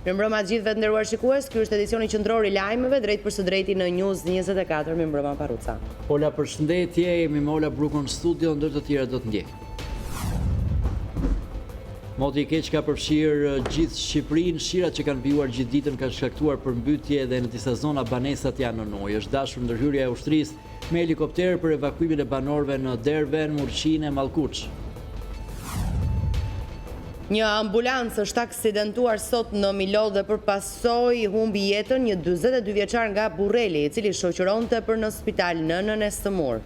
Mirëmbrëma të gjithëve të nderuar shikues, ky është edicioni qendror i lajmeve, drejt për së drejti në News24. Mirëmbrëma Paruca. Ola, përshëndetje, jemi me Ola Brukon në studio, ndër të tjera do të ndjek. Moti i keq ka përfshirë gjithë Shqipërinë, shirat që kanë vijuar gjithë ditën kanë shkaktuar përmbytje dhe në disa zona banesat janë në ujë. Është dashur ndërhyrja e ushtrisë me helikopter për evakuimin e banorëve në Derven, Murqinë e Mallkuç. Një ambulancë është aksidentuar sot në Milodh dhe përpasoi humbi jetën një 42 vjeçar nga Burreli, i cili shoqëronte për në spital nënën e sëmur.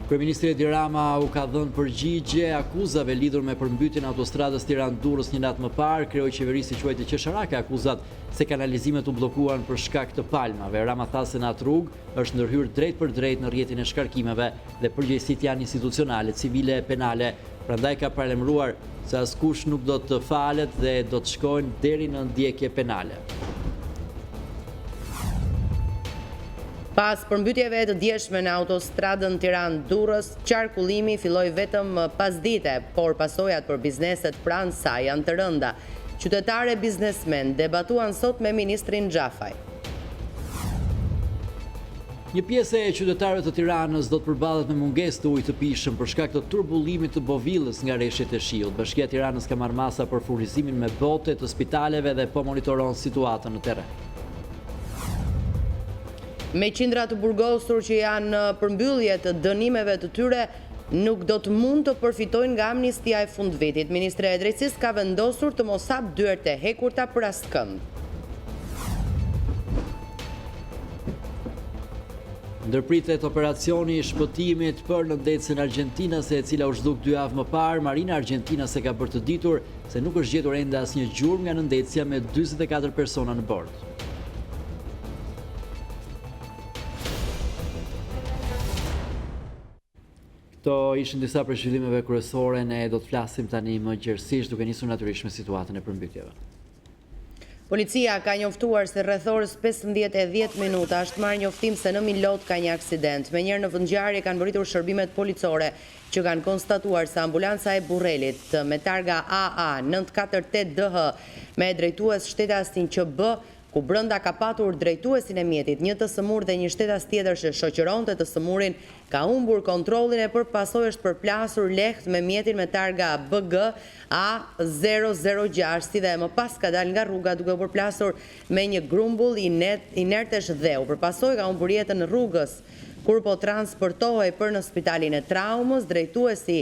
Kryeministri Edi Rama u ka dhënë përgjigje akuzave lidhur me përmbytjen e autostradës Tiranë-Durrës një natë më parë. Kreu i qeverisë quajti qesharake akuzat se kanalizimet u bllokuan për shkak të palmave. Rama tha se në atë rrugë është ndërhyrë drejt për drejt në rrjetin e shkarkimeve dhe përgjegjësitë janë institucionale, civile e penale. Prandaj ka paremëruar se askush nuk do të falet dhe do të shkojnë deri në ndjekje penale. Pas përmbytjeve të djeshme në autostradën Tiranë-Durrës, qarkullimi filloi vetëm pasdite, por pasojat për bizneset pranë saj janë të rënda. Qytetarë e biznesmen debatuan sot me ministrin Xhafaj. Një pjesë e qytetarëve të Tiranës do të përballet me mungesë të ujit të pijshëm për shkak të turbullimit të bovillës nga rreshtet e shiut. Bashkia e Tiranës ka marrë masa për furnizimin me bote të spitaleve dhe po monitoron situatën në terren. Me qindra të burgosur që janë përmbyllje të dënimeve të tyre, nuk do të mund të përfitojnë nga amnistia e fundvitit. Ministre e Drejtësisë ka vendosur të mos hap dyert e hekurta për askënd. Ndërpritet operacioni i shpëtimit për nëndecën argjentinase, e cila u zhduk 2 javë më parë. Marina argjentinase ka bërë të ditur se nuk është gjetur ende asnjë gjurmë nga nëndecja me 44 persona në bord. Këto ishin disa prej zhvillimeve kryesore, ne do të flasim tani më gjerësisht duke nisur natyrisht me situatën e përmbytjeve. Policia ka njoftuar se rreth orës 15:10 është marrë njoftim se në Milodh ka një aksident. Menjëherë në vendngjarje kanë mbërritur shërbimet policore që kanë konstatuar se ambulanca e Burrelit me targa AA 948DH me drejtues shtetastin QB, ku brenda ka patur drejtuesin e mjetit, një të sëmur dhe një shtetas tjetër që shoqëronte të sëmurin, ka humbur kontrollin e përpasoj është përplasur lehtë me mjetin me targa BG A006, si dhe më pas ka dal nga rruga duke u përplasur me një grumbull inertesh dhe u përpasoj ka humbur jetën në rrugës kur po transportohej për në spitalin e traumës, drejtuesi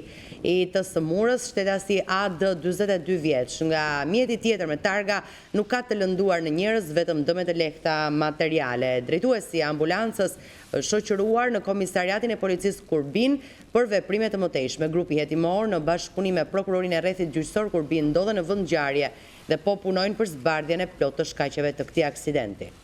i të sëmurës, shtetasi AD 42 vjeç. Nga mjeti tjetër me targa nuk ka të lënduar në njerëz, vetëm dëmet e lehta materiale. Drejtuesi i ambulancës është shoqëruar në komisariatin e policisë Kurbin për veprime të mëtejshme. Grupi hetimor në bashkëpunim me prokurorin e rrethit gjyqësor Kurbin ndodhen në vendngjarje dhe po punojnë për zbardhjen e plot të shkaqeve të këtij aksidenti.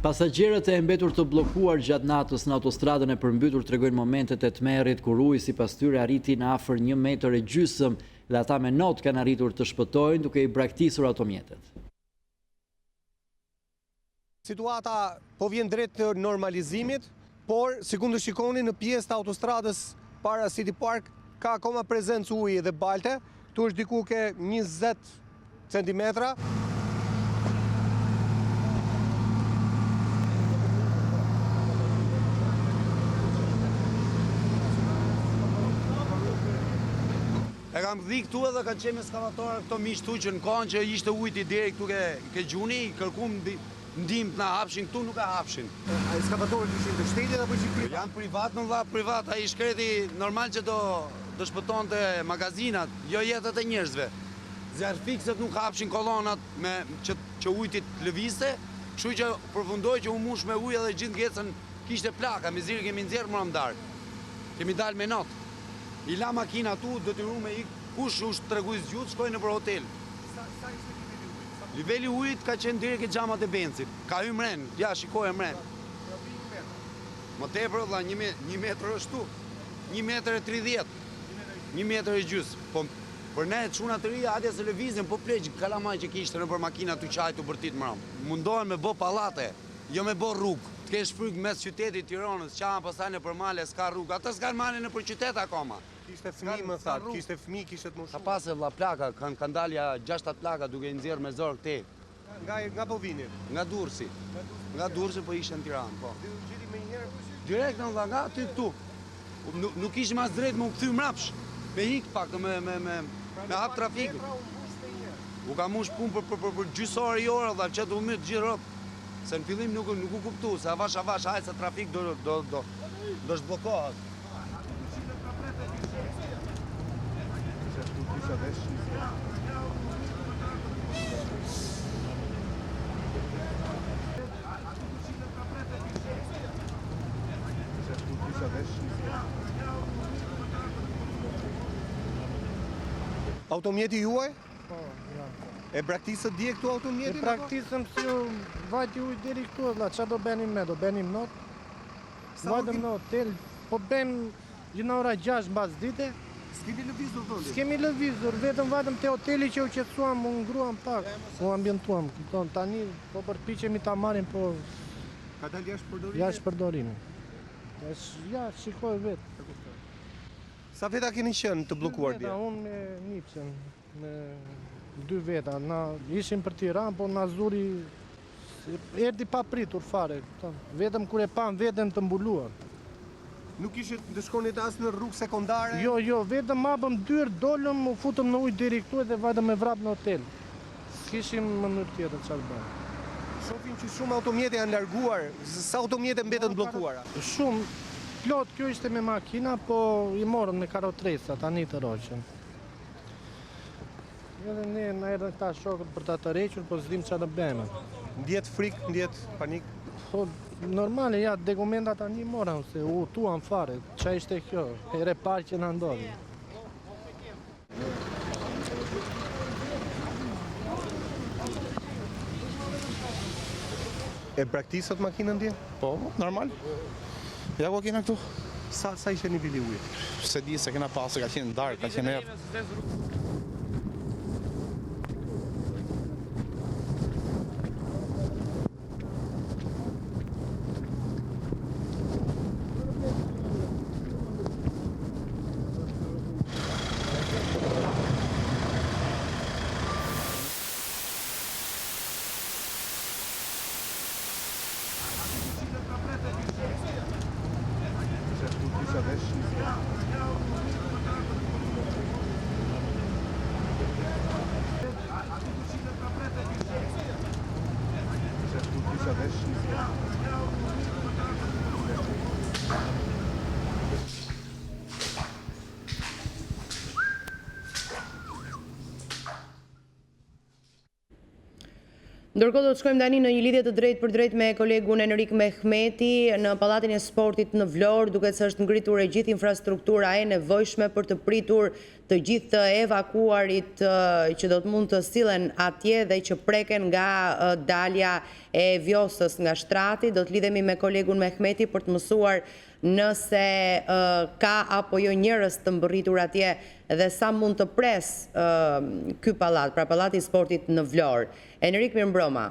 Pasagerët e mbetur të bllokuar gjatë natës në autostradën e përmbytur tregojnë momentet e tmerrit kur uji sipas tyre arriti në afër 1,5 metra dhe ata me not kanë arritur të shpëtojnë duke i braktisur automjetet. Situata po vjen drejt të normalizimit, por sikur shikoni në pjesë të autostradës para City Park ka akoma prezencë uji dhe balte, tu është diku ke 20 centimetra. E kam dhi këtu edhe ka qenë eskavatorë këto miqtu që në kohën që ishte ujti deri këtu ke gjuni, kërkum ndihmë të na hapshin, këtu nuk e hapshin. A eskavatorët ishin të shtetit apo ishin privat? Janë privat, në vlla privat, ai shkreti normal që do shpëtonte magazinat, jo jetët e njerëzve. Zjarfikset nuk hapshin kolonat që ujti lëvizte, kështu që përfundoi që u mush me ujë dhe gjithë ngecën kishte plaka, miziri kemi nxjerrë më darkë. Kemi dalë me not. I la makina tu, detyruar me ik, kush është tregues gjutë, shkojnë në për hotel. Sa ishte niveli ujit? Niveli ujit ka qenë direkt e xhamat e bencit. Ka hyrë mren, ja shikoj mren. Më tepër valla 1 metër është tu. 1,30 m. 1,30 m. Po për ne çuna të ria atje se lëvizin po pleq kalamaj që kishte nëpër makina tu çaj tu bërtit mram. Mundohen me bë pallate, jo me bë rrugë. Të kesh frikë mes qytetit Tiranës, çan pastaj nëpër male s'ka rrugë. Ata s'kan male nëpër qytet akoma. Kishte fëmijë më thatë, kishte fëmijë, kishte të më Ka shumë. pas e vlla plaka, kanë dalja 6-7 plaka duke i nxjerrë me zor këtej. Nga po vini? Nga Durrësi. Nga Durrësi po ishte në Tiranë, po. Gjeti me njëherë kush? Direkt në nga ty këtu. Nuk ishim as drejt më u kthy mrapsh. Me hik pak me hap trafiku. U ka mush punë për gjysore i orë, dha që du myt gjithë rrot. Se në fillim nuk u kuptu, se avash, hajtë se trafik do shblokohet. Automjeti juaj? Po, ja. E braktisët dje këtu E automjetin? praktisëm si ju vajti ujë deri këtu, la qa do benim me, do benim not. Vajtëm në hotel, po ben gjëna ora 6 mbas dite. S'kemi lëvizur vëndi? S'kemi lëvizur, vetëm vajtëm te hoteli që u qetësuam, u ngruam pak, u ambientuam. Kupton, tani po përpiqemi ta marrim, po Ka dalë jashtë përdorimi? jashtë përdorimi. Ja, shikoj vetë. Sa veta keni qenë të bllokuar dje? Unë me Nipsen, me 2 veta, na ishim për Tiranë, po na zuri erdi pa pritur fare, kupton. Vetëm kur e pam veten të mbuluar. Nuk ishit të shkonit as në rrugë sekondare? Jo, vetëm hapëm dyrë, dolëm, u futëm në ujë deri këtu dhe vajtëm me vrap në hotel. S'kishim mënyrë tjetër çfarë bëjmë. Shohim që shumë automjete janë larguar. Sa automjete mbeten bllokuara? Shumë plot, kjo ishte me makina, po i morën me karotresa tani të roqen. Edhe ne na erdhën këta shokët për ta tërhequr, po s'dim çfarë do bëjmë. Ndjet frikë, ndjet panik? Po normale, ja, dokumenta tani morën, se u tuan fare, qa ishte kjo, here parë që na ndodhi. E braktisët makinën dje? Po, normal. Ja ku kena këtu. Sa ishte niveli i ujit? Se di se kena pasë, ka qenë darkë, ka qenë erë. Ndërkohë do të shkojmë tani në një lidhje të drejtë për drejtë me kolegun Enrik Mehmeti në Pallatin e Sportit në Vlorë, duket se është ngritur e gjithë infrastruktura e nevojshme për të pritur të gjithë të evakuarit që do të mund të sillen atje dhe që preken nga dalja e Vjosës nga shtrati. Do të lidhemi me kolegun Mehmeti për të mësuar nëse ka apo jo njerëz të mbërritur atje dhe sa mund të pres ky pallat, pra Pallati i Sportit në Vlorë. Enrik, mirëmbrëma.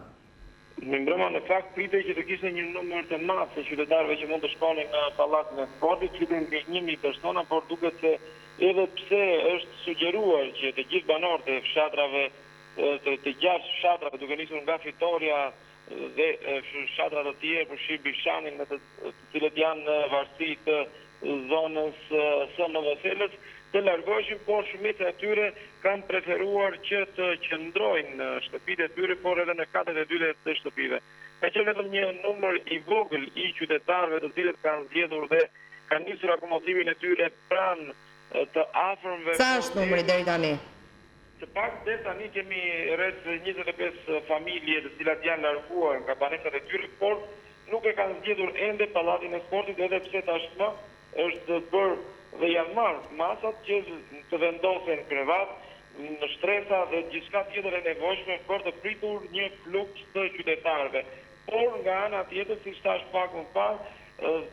Mirëmbrëma, në fakt pritej që të kishte një numër të madh të qytetarëve që mund të shkonin në Pallatin e Sportit, që mbi 1000 persona, por duket se edhe pse është sugjeruar që të gjithë banorët e fshatrave, të 6 fshatrave, duke nisur nga Fitoria dhe fshatra të tjerë për Shqip Bishanin, të cilët janë në varësi të zonës së Novoselës, të largoheshin, por shumica e tyre kanë preferuar që të qëndrojnë në shtëpitë e tyre, por edhe në katët e dyre të shtëpive. Ka qenë vetëm një numër i vogël i qytetarëve të cilët kanë zgjedhur dhe kanë nisur akomotimin e tyre pranë të afërmve. Sa është numri deri tani? Së pak deri tani kemi rreth 25 familje të cilat janë larguar nga banesat e tyre, por nuk e kanë zgjedhur ende Pallatin e Sportit, edhe pse tashmë është bërë dhe janë marrë masat që të vendosen krevat, në shtresa dhe gjithçka tjetër e nevojshme për të pritur një fluks të qytetarëve. Por nga ana tjetër, siç thash pak më parë,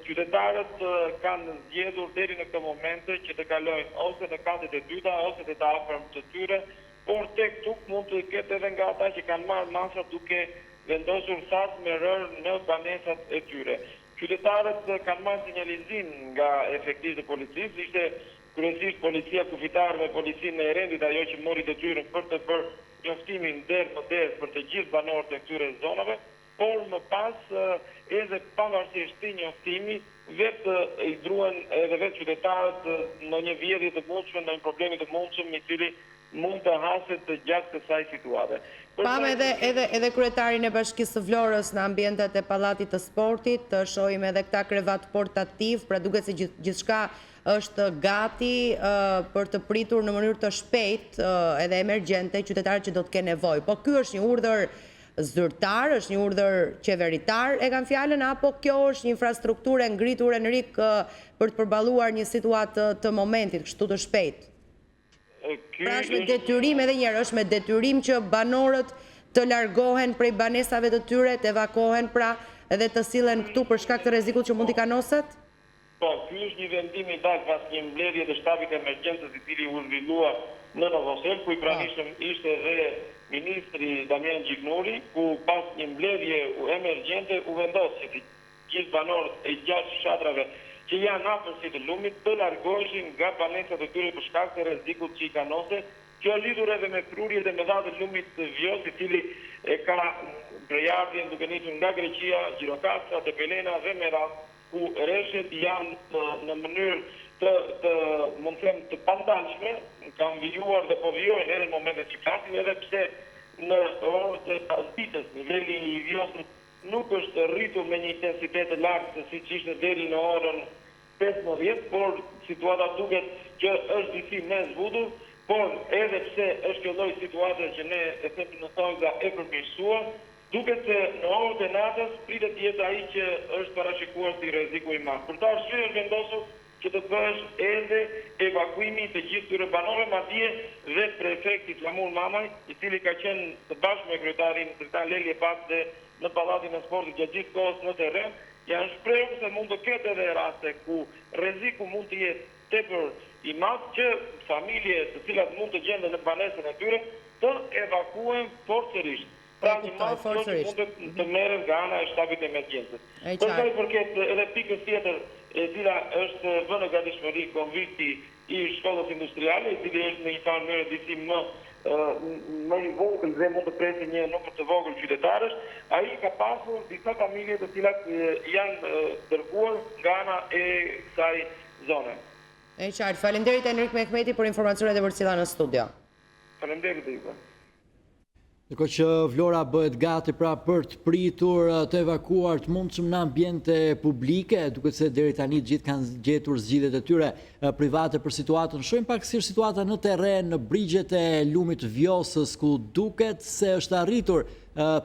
qytetarët kanë zgjedhur deri në këtë moment që të kalojnë ose në katët e dyta ose të afërm të tyre, por tek tuk mund të ketë edhe nga ata që kanë marrë masat duke vendosur sas me rër në banesat e tyre. qytetarët kanë marrë sinjalizim nga efektivët e policisë, ishte kryesisht policia kufitar me policinë e rendit, ajo që mori detyrën për të bërë njoftimin derë më derë për të gjithë banorët e këtyre zonave, por më pas edhe pavarësisht këtij njoftimi vetë i druan edhe vetë qytetarët në një vjedhje të mundshme, në një problemi të mundshëm i cili mund të haset gjatë kësaj situate. Pam edhe kryetarin e Bashkisë së Vlorës në ambientet e Pallatit të Sportit, të shohim edhe këta krevat portativ, pra duket se gjithçka është gati për të pritur në mënyrë të shpejtë edhe emergjente qytetarët që do të kenë nevojë. Po ky është një urdhër zyrtar, është një urdhër qeveritar, e kam fjalën, apo kjo është një infrastrukturë ngritur e nrik për të përballuar një situatë të momentit, kështu të shpejtë? Pra është me detyrim edhe njerë, është me detyrim që banorët të largohen prej banesave të tyre, të evakohen pra edhe të sillen këtu për shkak të rrezikut që mund t'i kanoset? Po, ky është një vendim i dalë pas një mbledhje të shtabit emergjencës i cili u zhvillua në Novosel, ku i pranishëm ishte edhe ministri Damian Gjiknuri, ku pas një mbledhje emergjente u vendos që të gjithë banorët e 6 fshatrave që janë afërsi të lumit të largoheshin nga banesat e tyre për shkak të rrezikut që i kanose. Kjo lidhur edhe me prurjet e mëdha të lumit të Vjos, i cili e ka prejardhjen duke nisur nga Greqia, Gjirokastra, Tepelena dhe Merat, ku rreshet janë në mënyrë të mund të them të pandalshme, kanë vijuar dhe po vijojnë edhe në momentet që flasim, edhe pse në orët e pasdites niveli i Vjosit nuk është rritur me një intensitet të lartë siç ishte deri në orën 15, por situata duket që është disi me zbutur, por edhe pse është kjo lloj situate që ne e themi në thonjza e përmirësuar, duket se në orët e natës pritet të jetë ai që është parashikuar si rreziku i madh. Për ta arsye është vendosur që të bësh edhe evakuimi të gjithë këtyre banorëve, madje dhe prefekti Flamur Mamaj, i cili ka qenë të bashkë me kryetarin Dritan Lelje Pat dhe në Pallatin e Sportit gjatë gjithë kohës në terren, janë shprehur se mund të ketë edhe raste ku rreziku mund të jetë tepër i madh që familje të cilat mund të gjenden në banesën e tyre të evakuohen forcërisht. Pra një masë që mund të merren nga ana e shtabit emergjencës. Për sa i përket edhe pikës tjetër e cila është vënë nga gatishmëri konvikti i shkollës industriale, i cili është në një farë mënyrë disi më i vogël dhe mund të presë një numër të vogël qytetarësh, ai ka pasur disa familje të cilat janë dërguar nga ana e kësaj zone. E qartë, faleminderit Enrik Mehmeti për informacionet e përcjella në studio. Faleminderit Iva. Ndërkohë që Vlora bëhet gati pra për të pritur të evakuar të mundshëm në ambiente publike, duke se deri tani gjithë kanë gjetur zgjidhjet e tyre private për situatën. Shohim pak si është situata në terren në brigjet e lumit Vjosës, ku duket se është arritur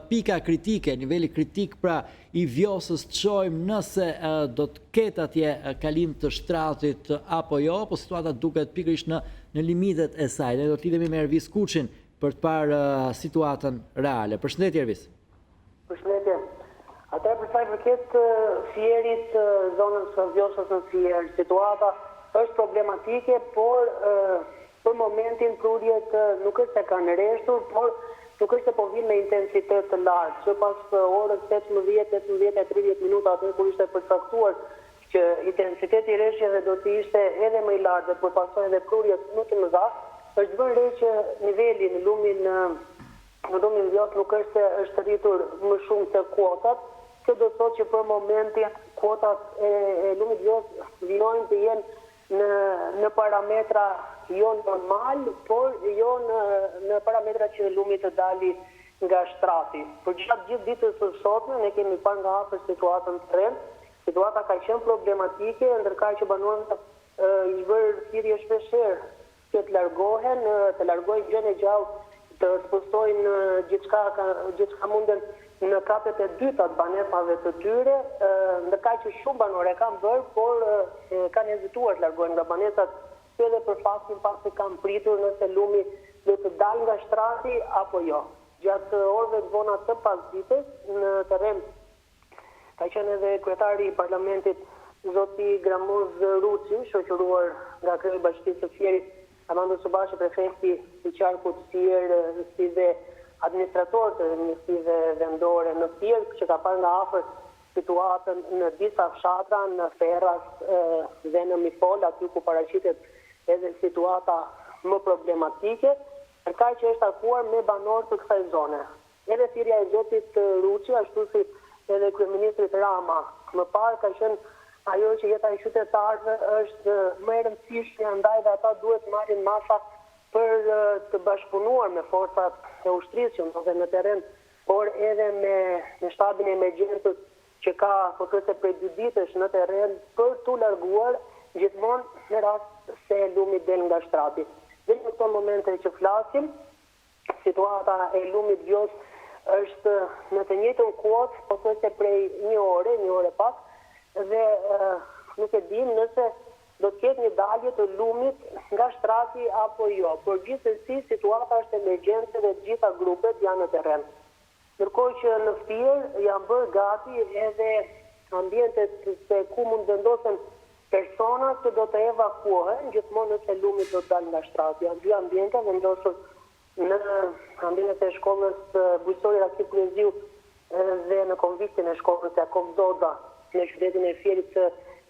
pika kritike, niveli kritik pra i Vjosës. Të shohim nëse do të ketë atje kalim të shtratit apo jo, po situata duket pikërisht në limitet e saj. Ne do të lidhemi me Ervis Kuçin për të parë situatën reale. Përshëndetje Ervis. Përshëndetje. Ata për sa i përket fierit zonës së Vjosës në Fier, situata është problematike, por për momentin prurjet nuk është se kanë rreshtur, por nuk është se po vinë me intensitet të lartë. Që pas orës 18:30 minuta atë kur ishte përcaktuar që intensiteti i rreshjeve do të ishte edhe më i lartë dhe përpasoj edhe prurjet më të mëdha, është vënë re që niveli në lumin Vjos nuk është se është rritur më shumë se kuotat. Kjo do të thotë që për momentin kuotat e lumit Vjos vijojnë të jenë në parametra jo normal, por jo në parametra që lumi të dali nga shtrati. Për gjatë gjithë ditës së sotme ne kemi parë nga afër situatën në terren. Situata ka qenë problematike, ndërkaq që banorët i bërë thirrje shpeshherë që të largojnë gjën e gjallë, të spustojnë gjithçka munden në kapet e dyta të banesave të tyre, ndërkaq që shumë banorë kanë bërë, por kanë hezituar të largohen nga banesat, edhe për faktin pasi kanë pritur nëse lumi do të dalë nga shtrati apo jo. Gjatë orëve të vona të pasdites në terren ka qenë edhe kryetari i parlamentit zoti Gramuz Ruci, shoqëruar nga krye bashkisë së Fierit, Armando Subashi, prefekti i qarkut Fier, si dhe administrator të ministrive vendore në Fier, që ka parë nga afër situatën në disa fshatra, në Ferras dhe në Mifol, aty ku paraqitet edhe situata më problematike, ka që është takuar me banorë të kësaj zone. Edhe thirrja e zotit Ruçi, ashtu si edhe kryeministrit Rama, më parë ka qenë ajo që jeta e qytetarëve është më e rëndësishme, andaj dhe ata duhet marrin masa për të bashkëpunuar me forcat e ushtrisë që ndodhen në terren, por edhe me shtabin e emergjencës që ka pothuajse prej 2 ditësh në terren për t'u larguar gjithmonë në rast se lumi del nga shtrati. Dhe në këto momente që flasim, situata e lumit Vjos është në të njëjtën kohë, pothuajse prej një ore pak, dhe nuk e dim nëse do të ketë një dalje të lumit nga shtrati apo jo. Por gjithsesi situata është emergjente dhe gjitha grupet janë në terren. Ndërkohë që në Fier janë bërë gati edhe ambientet se ku mund vendosen persona që do të evakuohen gjithmonë nëse lumi do të dalë nga shtrati. Janë 2 ambiente vendosur në ambientet e shkollës Bujqësori Rakip Kuleziu dhe në konviktin e shkollës Jakov Zoda në qytetin e Fierit,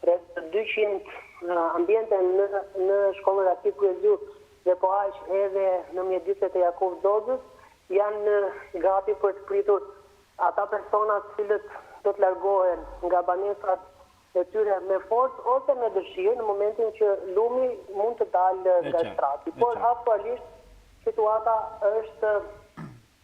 rreth 200 ambiente në shkollën Rakip Kuleziu dhe po aq edhe në mjediset e Jakov Zodës janë gati për të pritur ata persona të cilët do të largohen nga banesat e tyre me forcë ose me dëshirë në momentin që lumi mund të dalë nga shtrati. Por aktualisht situata është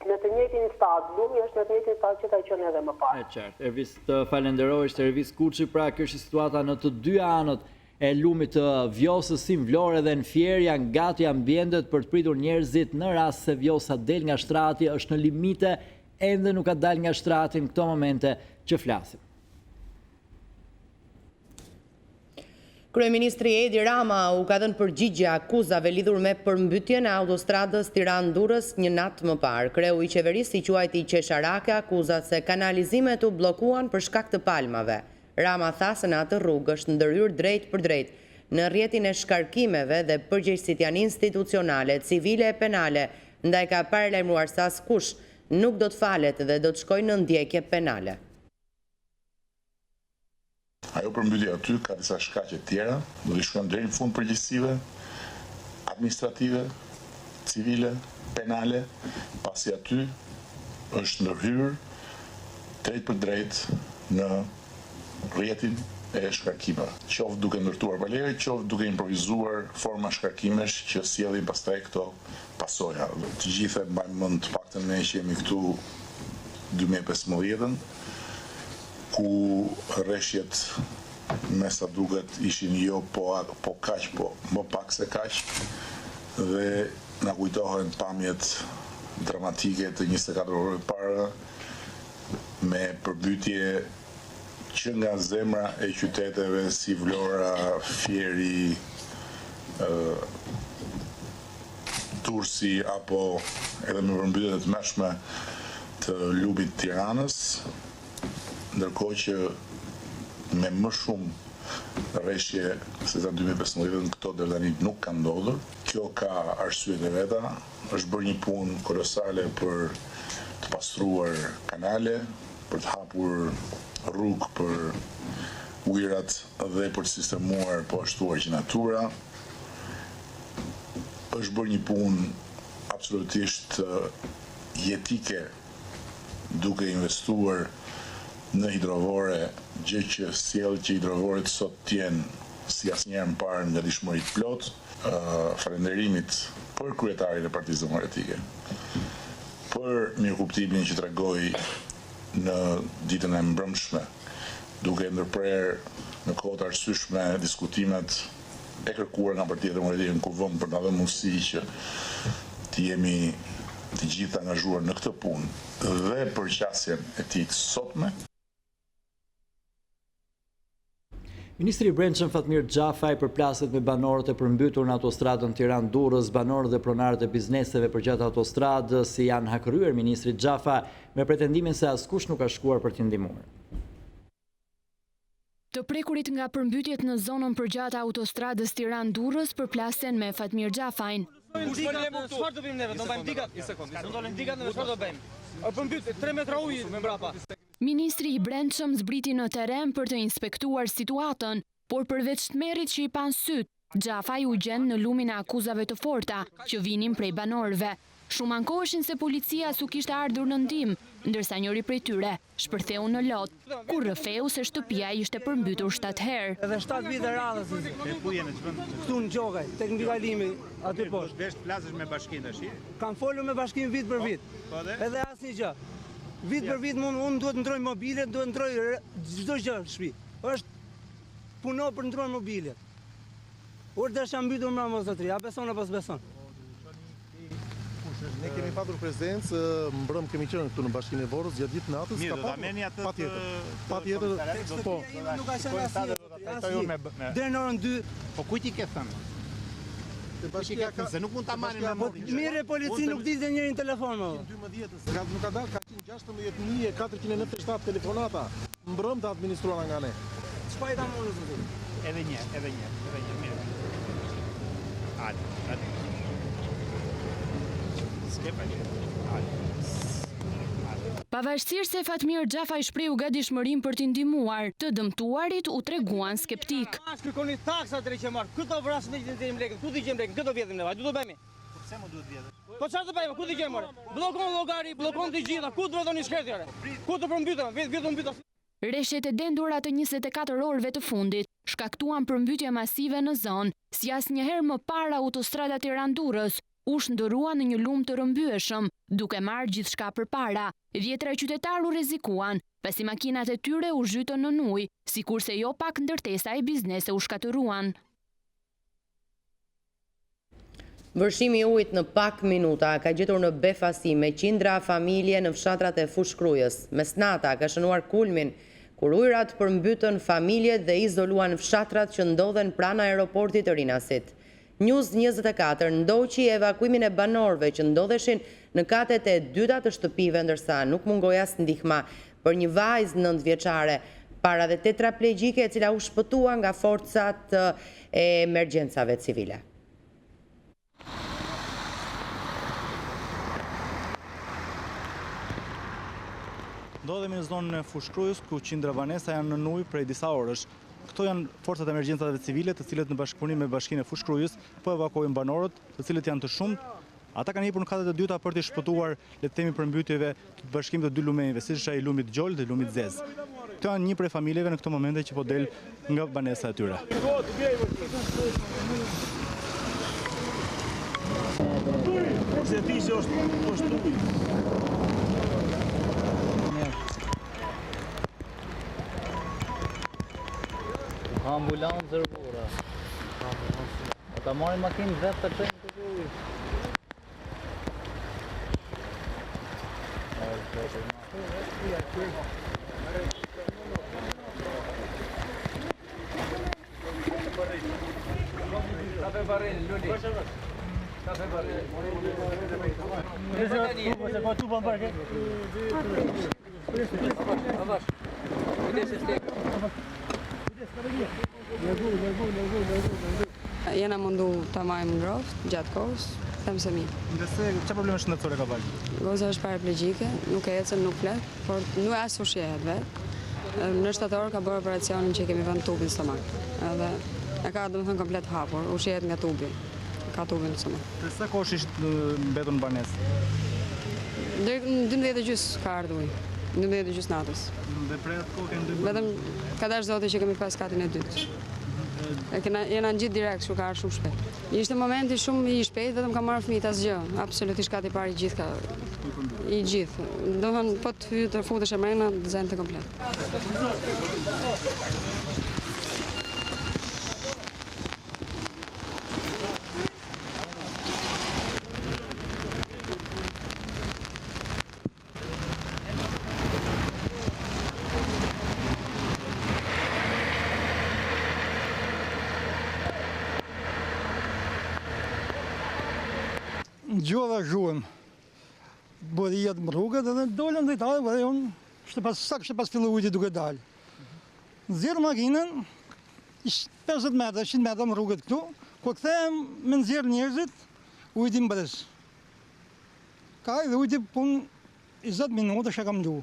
në të njëjtin stad, lumi është në të njëjtin stad që ka qenë edhe më parë. Qartë. Ervis të falenderoj, Ervis Kuçi, pra kjo është situata në të 2 anët e lumit të Vjosës, si në Vlorë dhe në Fier, janë gati ambientet për të pritur njerëzit në rast se Vjosa del nga shtrati, është në limite, ende nuk ka dal nga shtrati në këto momente që flasim. Kryeministri Edi Rama u ka dhënë përgjigje akuzave lidhur me përmbytjen e autostradës Tiranë-Durrës një natë më parë. Kreu i qeverisë i quajti qesharake akuzat se kanalizimet u bllokuan për shkak të palmave. Rama tha se në atë rrugë është ndërhyrë drejt për drejt në rrjetin e shkarkimeve dhe përgjegjësitë janë institucionale, civile e penale, ndaj ka paralajmëruar se askush nuk do të falet dhe do të shkojë në ndjekje penale. Ajo përmbytje aty ka disa shkaqe tjera, do të shkojmë deri në fund përgjegjësive, administrative, civile, penale, pasi aty është ndërhyrë drejt për drejt në rrjetin e shkarkimeve. Qoftë duke ndërtuar balere, qoftë duke improvizuar forma shkarkimesh që sjellin pastaj këto pasoja. Të gjithë mbajmë mend, të paktën ne që jemi këtu 2015-ën, ku rreshjet me sa duket ishin jo po kaq, po më pak se kaq, dhe na kujtohen pamjet dramatike të 24 orëve para me përmbytye që nga zemra e qyteteve si Vlora, Fieri, Tursi apo edhe me përmbytjet të mëshme të lumit Tiranës, ndërkohë që me më shumë rreshje se sa 2015 këto deri tani nuk ka ndodhur. Kjo ka arsyet e veta, është bërë një punë kolosale për të pastruar kanale, për të hapur rrugë për ujërat dhe për të sistemuar po ashtu argjinatura. Është bërë një punë absolutisht jetike duke investuar në hidrovore, gjë që sjell që hidrovoret sot t'jenë si asnjëherë më parë nga dishmëri plot. Falënderimit për kryetarin e Partisë Demokratike, për mirëkuptimin që tregoi në ditën e mbrëmshme, duke ndërprer në kohë të arsyeshme diskutimet e kërkuar nga Partia Demokratike në kuvend për të dhënë mundësi që të jemi të gjithë angazhuar në këtë punë dhe për qasjen e tij të sotme. Ministri i Brendshëm Fatmir Xhafaj përplaset me banorët e përmbytur në autostradën Tiranë-Durrës. Banorët dhe pronarët e bizneseve përgjatë autostradës janë hakryer ministrit Xhafaj me pretendimin se askush nuk ka shkuar për t'i ndihmuar. Të prekurit nga përmbytjet në zonën përgjatë autostradës Tiranë-Durrës përplasen me Fatmir Xhafajin. Çfarë do bëjmë neve? Do bëjmë dikat. Një sekondë. Do ndolën dikat, ne çfarë do bëjmë? Përmbyt 3 metra ujë me mbrapa. Ministri i Brendshëm zbriti në teren për të inspektuar situatën, por përveç tmerrit që i pan syt, Xhafaj u gjen në lumin e akuzave të forta që vinin prej banorëve. Shumë ankoheshin se policia su kishte ardhur në ndihmë, ndërsa njëri prej tyre shpërtheu në lot, kur rrëfeu se shtëpia ishte përmbytur 7 herë. Edhe 7 vite radhës. Ku jeni ç'bën? Këtu në Gjokaj, tek mbikalimi aty poshtë. Vesh flasësh me bashkinë tash? Kam folur me bashkinë vit për vit. Edhe asnjë gjë. Vit për vit unë duhet ndroj mobilet, duhet ndroj çdo gjë në shtëpi. Është puno për ndroj mobilet. Urdhësh janë mbytur më mos zotëri, a beson apo s'beson? Ne kemi patur prezencë, mbrëm kemi qenë këtu në bashkinë e Vorrës gjatë gjithë natës. Mirë, do ta merrni atë. Patjetër. Po. Nuk ka qenë asnjë. Deri në orën 2. Po kujt i ke thënë? Bashkia ka se nuk mund ta marrin me morrin. Mirë, policia nuk ditë njërin telefon më. 12-ës. Nuk ka dalë, ka qenë 16.497 telefonata. Mbrëm të administruara nga ne. Çfarë ta mundu zoti? Edhe një, mirë. Hajde. Pavarësisht se Fatmir Xhafaj shprehu gatishmërinë për t'i ndihmuar, të dëmtuarit u treguan skeptik. Kërkoni taksa drejt që marr. Këto vrasin në ditën lekën, ku dëgjojmë lekën, këto vjedhim ne, do bëjmë. Pse më duhet vjedhë? Po çfarë do bëjmë? Ku dëgjojmë more? Bllokon llogari, bllokon të gjitha. Ku do vëdoni shkretëre? Ku do përmbytëm? Vetëm mbyta. Rreshtet e dendura të 24 orëve të fundit shkaktuan përmbytje masive në zonë, si asnjëherë më parë autostrada Tiranë-Durrës u shndërrua në një lum të rrëmbyeshëm, duke marrë gjithçka përpara. Dhjetra qytetarë u rrezikuan, pasi makinat e tyre u zhytën në ujë, sikurse jo pak ndërtesa e biznese u shkatëruan. Vërshimi i ujit në pak minuta ka gjetur në befasi me qindra familje në fshatrat e Fushkrujës. Mesnata ka shënuar kulmin, kur ujrat përmbytën familjet dhe izoluan fshatrat që ndodhen pranë aeroportit të Rinasit. News24 ndoqi evakuimin e banorëve që ndodheshin në katet e dyta të shtëpive, ndërsa nuk mungoi as ndihma për një vajzë 9 vjeçare, para dhe tetraplegjike e cila u shpëtua nga forcat e emergjencave civile. Ndodhemi në zonën e Fushkrujës, ku qindra banesa janë në ujë prej disa orësh. Këto janë forcat e emergjencave civile, të cilët në bashkëpunim me Bashkinë e Fushkrujës po evakuojnë banorët, të cilët janë të shumtë. Ata kanë hipur në katet e dyta për të shpëtuar, le të themi, përmbytjeve të bashkimit të dy lumeve, siç është ai lumit Gjol dhe lumit Zez. Këto janë një prej familjeve në këto momente që po del nga banesa e tyre. Ambulancë zërvura. Ta marrin makinë vetë të qenë të ujë. Kafe baril, Luli. Kafe baril. Jena mundu të majmë ngroft gjatë kohës, them se mi. Ndërse, çfarë probleme shëndetësore ka valë? Goza është paraplegjike, nuk e ecën, nuk flet, por nuk as ushqehet vetë. Në shtator ka bërë operacionin që kemi vënë tubin në stomak. Edhe e ka domethënë komplet hapur, ushqehet nga tubi. Ka tubin në stomak. Për sa kohë ishte mbetur në banesë? Deri në 12:30 ka ardhur ujë. 12:30 natës. Dhe prej atë kohë kemi vetëm ka dash zoti që kemi pas katin e dytë. Jena në gjithë direkt, që ka arë shumë shpejt. Ishte momenti shumë i shpejt, vetëm ka marrë fëmijët asgjë. Absolutisht kati i parë i gjithë ka... I gjithë. Dohën, po të futesh e mrena, dëzajnë të komplet. Gjova zhuëm, bërë jetë më rrugët edhe dollën dhe i talë, dhe unë kështë pas fillu ujti duke dalë. Nëzirë makinën, 50 metra, 100 metra më rrugët këtu, ku këthejmë me nëzirë njerëzit, ujti më bërës. Ka dhe ujti punë 20 minutë që kam lu.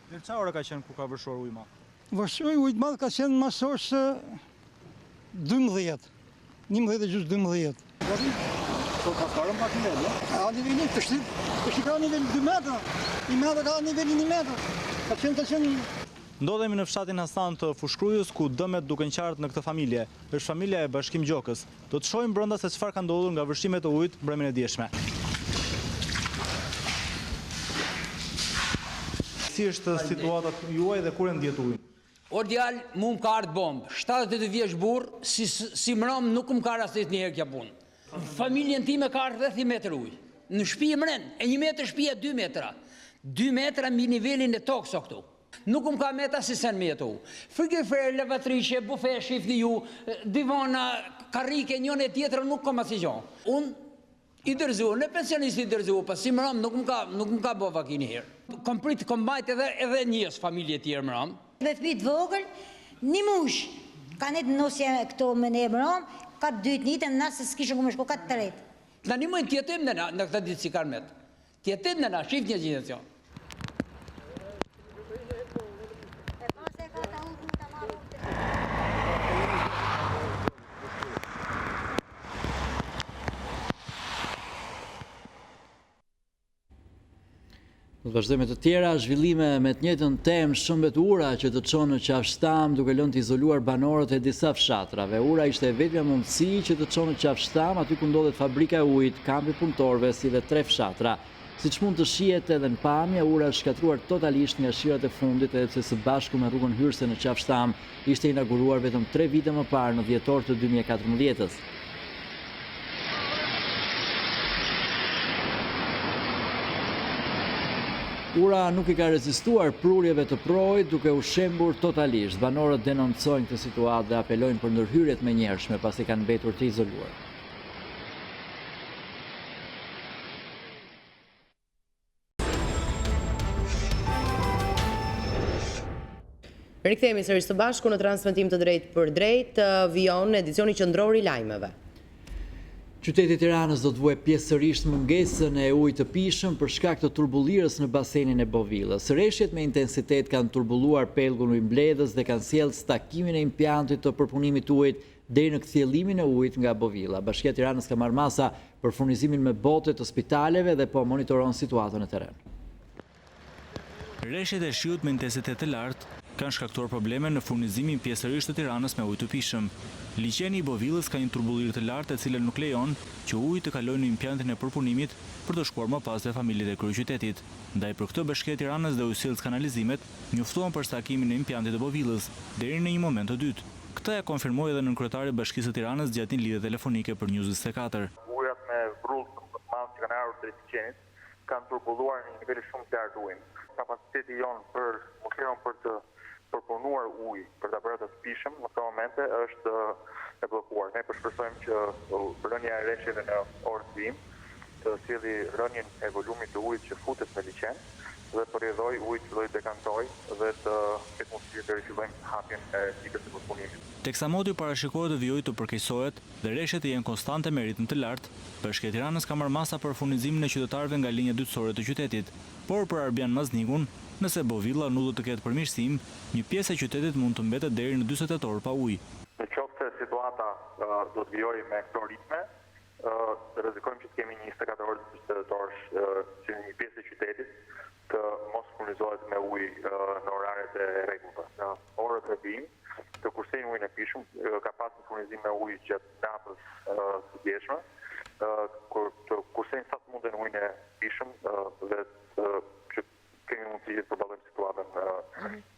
Dhe çfarë ora ka qenë ku ka vëshuar ujë madh? Vëshuar ujë madh ka qenë masosh 12. 11 e gjysmë 12. Po ka parë pak nivel, jo? A nivelin të ka nivel 2 metra. I metra ka nivelin 1 metër. Ka qenë Ndodhemi në fshatin Hasan të Fushkrujës ku dëmet duken qartë në këtë familje. Është familja e Bashkim Gjokës. Do të shohim brenda se çfarë ka ndodhur nga vështrimet e ujit mbrëmjen e dieshme. Si është situata juaj dhe kur e ndjet ujin? O djalë, mu më ka ardhë bombë. 72 vjeç burr, si mërëm nuk më ka rastit një herë kja punë. Familjen time ka ardhë rreth 1 metër ujë. Në shtëpi e mren, e 1 metër shtëpia 2 metra. 2 metra mbi nivelin e tokës o këtu. Nuk më ka meta si sen me jetu. Frigorifer, lavatrice, bufe, shifni ju, divana, karrike, njën e tjetër nuk kam asnjë gjë. Unë i dërzu, në pensionist i dërzu, pas si mram nuk më ka bo vaki një herë. Kom prit, kom bajt edhe njës familje tjerë mram. Dhe fëmijët vogël, një mush, ka net nosje këto me ne mram, ka 2 ditën, nëse s'kishën ku më shku, ka 3. Na një mojnë tjetim në këtë ditë si karmet. Tjetim në shif një gjithë. Do të vazhdojmë me të tjera zhvillime me të njëjtën temë, shëmbet ura që të çonë në qafshtam duke lënë të izoluar banorët e disa fshatrave. Ura ishte vetmja mundësi që të çonë në qafshtam aty ku ndodhet fabrika e ujit, kampi punëtorëve si dhe 3 fshatra. Siç mund të shihet edhe në pamje, ura është shkatruar totalisht nga shirat e fundit edhe pse së bashku me rrugën hyrëse në qafshtam ishte inauguruar vetëm 3 vite më parë në dhjetor të 2014-s. Ura nuk i ka rezistuar prurjeve të projit duke u shembur totalisht. Banorët denoncojnë këtë situatë dhe apelojnë për ndërhyrjet menjëhershme pasi kanë mbetur të izoluar. Rikthehemi sërish së bashku në transmetim të drejtë për drejtë, vijon edicioni qendror i lajmeve. Qyteti Tiranës do të vuajë pjesërisht mungesën e ujit të pijshëm për shkak të turbullirës në basenin e Bovillës. Rreshjet me intensitet kanë turbulluar pellgun ujmbledhës dhe kanë sjellë stakimin e impiantit të përpunimit të ujit deri në kthjellimin e ujit nga Bovilla. Bashkia e Tiranës ka marrë masa për furnizimin me bote të spitaleve dhe po monitoron situatën në terren. Rreshjet e shiut me intensitet të lartë kanë shkaktuar probleme në furnizimin pjesërisht të Tiranës me ujë të pijshëm. Liçeni i Bovillës ka një turbullirë të lartë e cila nuk lejon që uji të kalojë në impiantin e përpunimit për të shkuar më pas te familjet e kryeqytetit. Ndaj për këtë Bashkia e Tiranës dhe ujësillës kanalizimet njoftuan për stakimin e impiantit të Bovillës deri në një moment të dytë. Këtë e konfirmoi edhe nënkryetari i Bashkisë së Tiranës gjatë një lidhje telefonike për News24. Ujat me brull të madh që kanë ardhur drejt liçenit kanë turbulluar në një nivel shumë të lartë ujin. Kapaciteti jon për musliman për të përpunuar ujë për ta bërë të pijshëm në këtë momente është e bllokuar. Ne shpresojmë që rënja e rreshjeve në orën vim të sjellë rënjen e volumit të ujit që futet në liçen dhe përjedhoj ujë që fillojë dekantoj dhe të ketë mundësi të rifillojmë hapjen e pikës së përpunimit. Teksa moti parashikohet të vijojë të përkeqësohet dhe rreshjet të jenë konstante me ritëm të lartë, Bashkia e Tiranës ka marrë masa për furnizimin e qytetarëve nga linja dytësore të qytetit, por për Arbian Maznikun, nëse Bovilla nuk do të ketë përmirësim, një pjesë e qytetit mund të mbetet deri në 40 tetor pa ujë. Në qoftë se situata do të vijojë me këto ritme, rrezikojmë që të kemi 24 orë të qytetarësh që një pjesë e qytetit të mos furnizohet me ujë në oraret e rregullta. Në orët e vim, të kursejnë ujin e pijshëm, ka pasur furnizim me ujë gjatë natës së djeshme, të kursejnë sa të munden ujin e pijshëm dhe që kemi mundësi të përballojmë situatën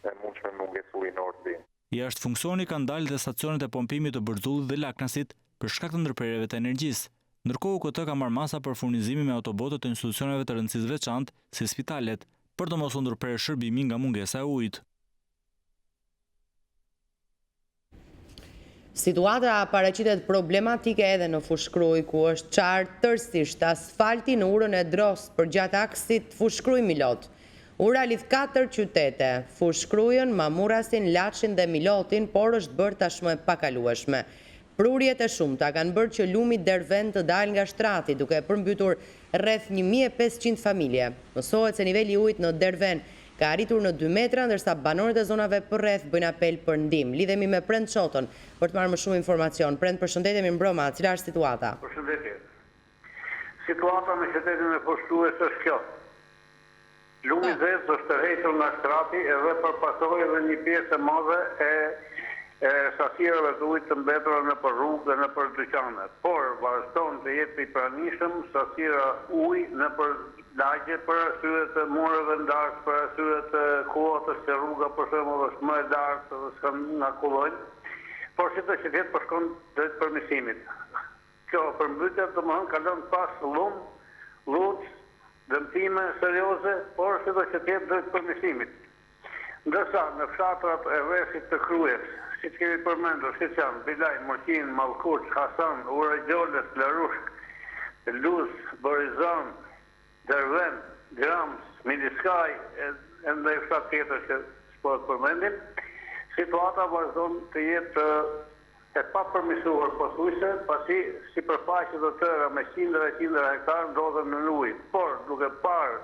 e mundshme me mungesë uji në orët e vim. Jashtë funksioni kanë dalë dhe stacionet e pompimit të Bërxullit dhe Laknasit për shkak të ndërprerjeve të energjisë. Ndërkohë këtë ka marrë masa për furnizimin me autobote të institucioneve të rëndësisë veçantë, si spitalet, për të mos u ndërprerë shërbimi nga mungesa e ujit. Situata paraqitet problematike edhe në Fushkruj, ku është qartë tërësisht asfalti në urën e Dros përgjatë aksit Fushkruj Milot. Ura lidh 4 qytete, Fushkrujën, Mamurasin, Laçin dhe Milotin, por është bërë tashmë e pakalueshme. Prurjet e shumta kanë bërë që lumi Derven të dalë nga shtrati, duke përmbytur rreth 1500 familje. Mësohet se niveli i ujit në Derven ka arritur në 2 metra, ndërsa banorët e zonave përreth bëjnë apel për ndihmë. Lidhemi me Prend Çotën për të marrë më shumë informacion. Prend, përshëndetje, mirë mbrëma, cila është situata? Përshëndetje. Situata në qytetin e Poshtues është kjo. Lumi zezë është tërhequr nga shtrati edhe përpasoi edhe një pjesë e madhe e sasirave të ujit të mbetura në për rrugë dhe në për dyqane. Por vazhdon të jetë i pranishëm sasira ujë në për lagje për arsye të mureve ndarkë, për arsye të kuotës që rruga për shembull është më e lartë dhe s'kan ngakullojnë, por si të qytet po shkon drejt përmirësimit. Kjo përmbytje domethënë kalon pas lutës, dëmtime serioze, por si të qytet drejt përmirësimit. Ndërsa në fshatrat e rrethit të Kryes, siç kemi përmendur, siç janë Bilaj, Morqin, Mallkuç, Hasan, Urrëgjoles, Larushk, Luz, Borizan, Derven, Grams, Miliskaj, e ndaj fshat tjetër që s'po të përmendim, situata vazhdon të jetë e papërmirësuar pothuajse, pasi sipërfaqe të tëra me qindra hektar ndodhen në ujë. Por duke parë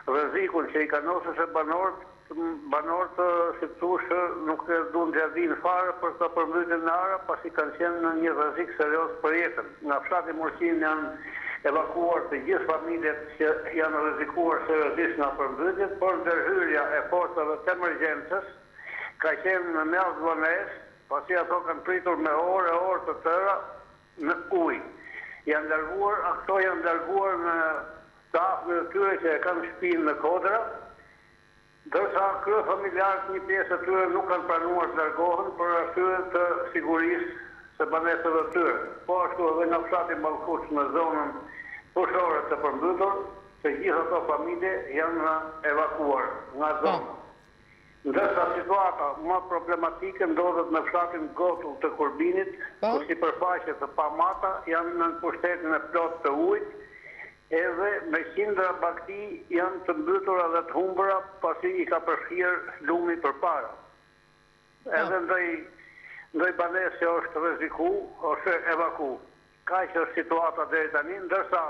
rrezikun që i kanosës e banorët, si të thushë, nuk e duan gjardin fare për të përmbytjen në ara, pasi kanë qenë në një rrezik serioz për jetën. Nga fshati Morqin janë evakuuar të gjithë familjet që janë rrezikuar seriozisht nga përmbytjet, por ndërhyrja e forcave të emergjencës ka qenë në mjaft vonesë, pasi ato kanë pritur me orë të tëra në ujë. Ato janë larguar në stafën e tyre që e kanë shtëpinë në Kodra, ndërsa kryefamiljarët një pjesë e tyre nuk kanë pranuar të largohen për arsye të sigurisë së banesave të tyre. Po ashtu edhe nga fshati Mallkuç në zonën fushore të përmbytur, të gjithë ato familje janë evakuar nga zona. Ndërsa situata më problematike ndodhet në fshatin Gotull të Kurbinit, ku sipërfaqe të pamata janë në pushtetin e plot të ujit, edhe me qindra bagti janë të mbytura dhe të humbura pasi i ka përfshirë lumi përpara. Edhe ndoj banesë që është rreziku, ose evaku. Kaq është situata deri tani, ndërsa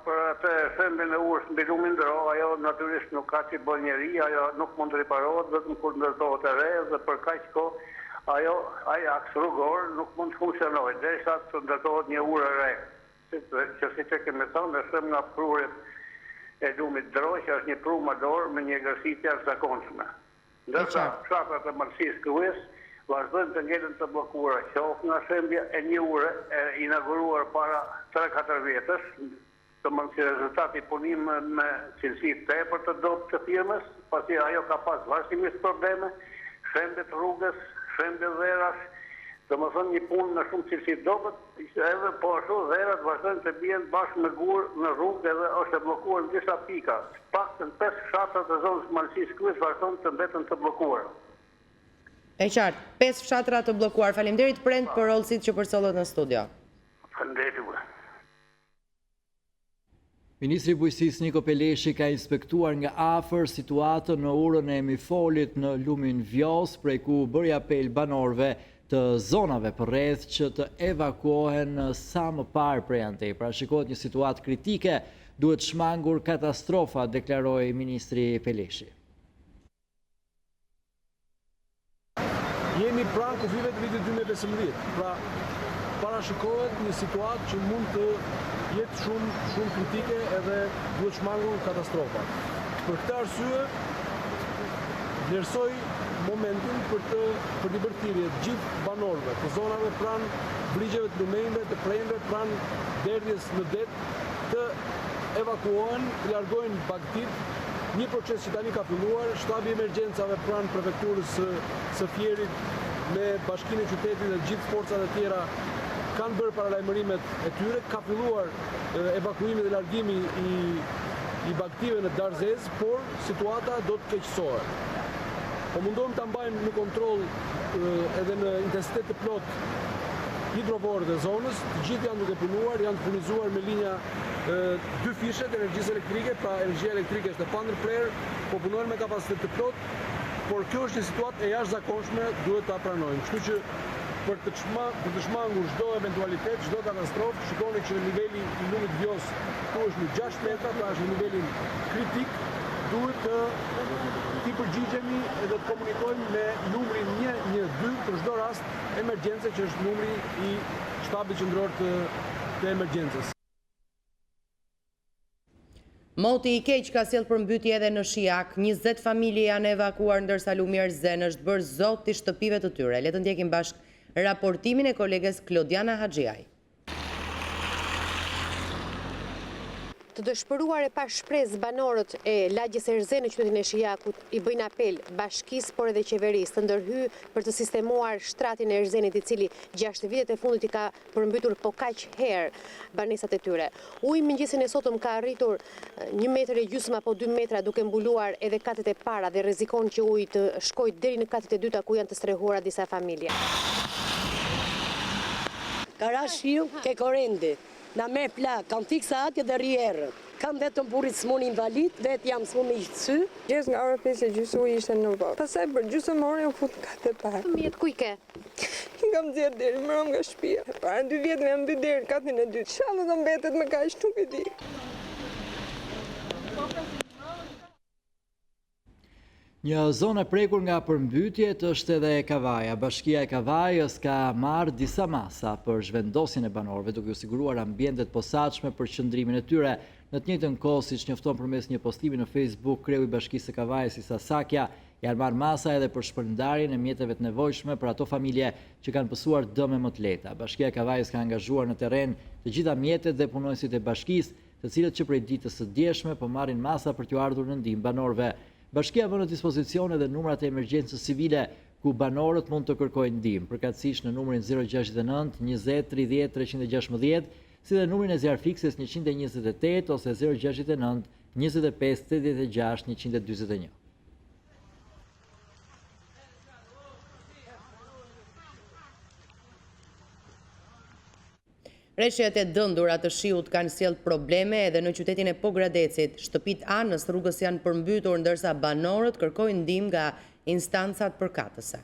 për atë shembin e urës mbi lumin Ndro, ajo natyrisht nuk ka çibonjeri, ajo nuk mund të riparohet vetëm kur ndërtohet e re, dhe për kaq kohë ai aks rrugor nuk mund të funksionojë derisa të ndërtohet një urë e re. Që si që kemi thonë, dhe shëm nga prurit e lumit Ndro, që është një pru mador me një gërsi të jashtëzakonshme. Ndërsa fshatrat e Malësisë Kryes vazhdojnë të ngelen të bllokuara, qoftë nga shembja e një ure e inauguruar para 3-4 vjetësh, domethënë si rezultat i punim me cilësi tepër të dobët të firmës, pasi ajo ka pas vazhdimisht probleme, shembe të rrugës, shembe dherash, domethënë një punë në shumë cilësi të dobët, edhe po ashtu dherat vazhdojnë të bien bashkë me gur në rrugë edhe është e bllokuar në disa pika. Paktën 5 fshatra të zonës Malësisë Kryes vazhdojnë të mbeten të bllokuara. E qartë, 5 fshatra të bllokuar. Faleminderit Prend për rollësit që përsollët në studio. Faleminderit. Ministri i Bujqësisë Niko Peleshi ka inspektuar nga afër situatën në urën e Mifolit në lumin Vjos, prej ku bëri apel banorëve të zonave përreth që të evakuohen sa më parë prej antej. Pra shikohet një situatë kritike, duhet shmangur katastrofa, deklaroi ministri Peleshi. Jemi pranë kufive të vitit 2015, pra parashikohet një situatë që mund të jetë shumë kritike edhe duhet shmangur katastrofa. Për këtë arsye, vlerësoj momentin për të bërë thirrje gjithë banorëve të zonave pranë brigjeve të lumenjve, të prejnve, pranë derdhjes në det, të evakuohen, të largojnë bagtit. Një proces që tani ka filluar, shtabi emergjencave pranë prefekturës së Fierit me bashkinë e qytetit dhe gjithë forcat e tjera kanë bërë paralajmërimet e tyre, ka filluar evakuimi dhe largimi i bagtive në Darzez, por situata do të keqësohet. Po mundohem ta mbajmë në kontroll edhe në intensitet të plot hidrovorët e zonës, të gjithë janë duke punuar, janë të furnizuar me linja 2 fishe të energjisë elektrike, pra energjia elektrike është e pandërprer, po punojnë me kapacitet të plot, por kjo është një situatë e jashtëzakonshme, duhet ta pranojmë. Kështu që për të shmangur çdo eventualitet, çdo katastrofë, shikoni që niveli i lumit Vjos ku është në 6 metra, pra është në nivelin kritik, duhet të përgjigjemi edhe të komunikojmë me numrin 112 për çdo rast emergjence, që është numri i shtabit qendror të emergjencës. Moti i keq ka sjellë përmbytje edhe në Shijak. 20 familje janë evakuar ndërsa lumjerëzen është bërë zot i shtëpive të tyre. Le të ndjekim bashkë raportimin e koleges Klodiana Haxhiaj. Të dëshpëruar e pa shpresë banorët e lagjes Erze në qytetin e Shijakut i bëjnë apel bashkisë por edhe qeverisë të ndërhyjë për të sistemuar shtratin e Erzenit, i cili 6 vitet e fundit i ka përmbytur po kaq herë banesat e tyre. Uji mëngjesin e sotëm ka arritur 1,5 metra apo 2 metra, duke mbuluar edhe katet e para dhe rrezikon që uji të shkojë deri në katet e dyta ku janë të strehuara disa familje. Ka rash shiu ke korende. Na merë plak, kam fiksa atje dhe rjerët. Kam vetëm burit smuni invalid, vetë jam smuni i qësy. Gjesë nga ora 5 e gjysë u ishte në vot. Pasaj për gjysë more u fut katë e parë. Fëmijët ku i ke? I kam zjerë deri, më rom nga shtëpia. Para 2 vjetë me jam dy deri katin e dytë. Shalë të mbetet me kaq, nuk i di. Një zonë e prekur nga përmbytjet është edhe Kavaja. Bashkia e Kavajës ka marrë disa masa për zhvendosjen e banorëve, duke u siguruar ambientet posaçme për qëndrimin e tyre. Në të njëjtën kohë, siç njofton përmes një postimi në Facebook, kreu i Bashkisë së Kavajës Isa Sakja, janë marrë masa edhe për shpërndarjen e mjeteve të nevojshme për ato familje që kanë pësuar dëme më të lehta. Bashkia e Kavajës ka angazhuar në terren të gjitha mjetet dhe punonësit e bashkisë, të cilët që prej ditës së djeshme po marrin masa për t'u ardhur në ndihmë banorëve. Bashkia vën në dispozicion edhe numrat e emergjencës civile ku banorët mund të kërkojnë ndihmë, përkatësisht në numrin 069 20 30 316, si dhe numrin e zjarr fikses 128 ose 069 25 86 141. Rreshjet e dëndura të shiut kanë sjellë probleme edhe në qytetin e Pogradecit. Shtëpitë anës rrugës janë përmbytur ndërsa banorët kërkojnë ndihmë nga instancat përkatëse.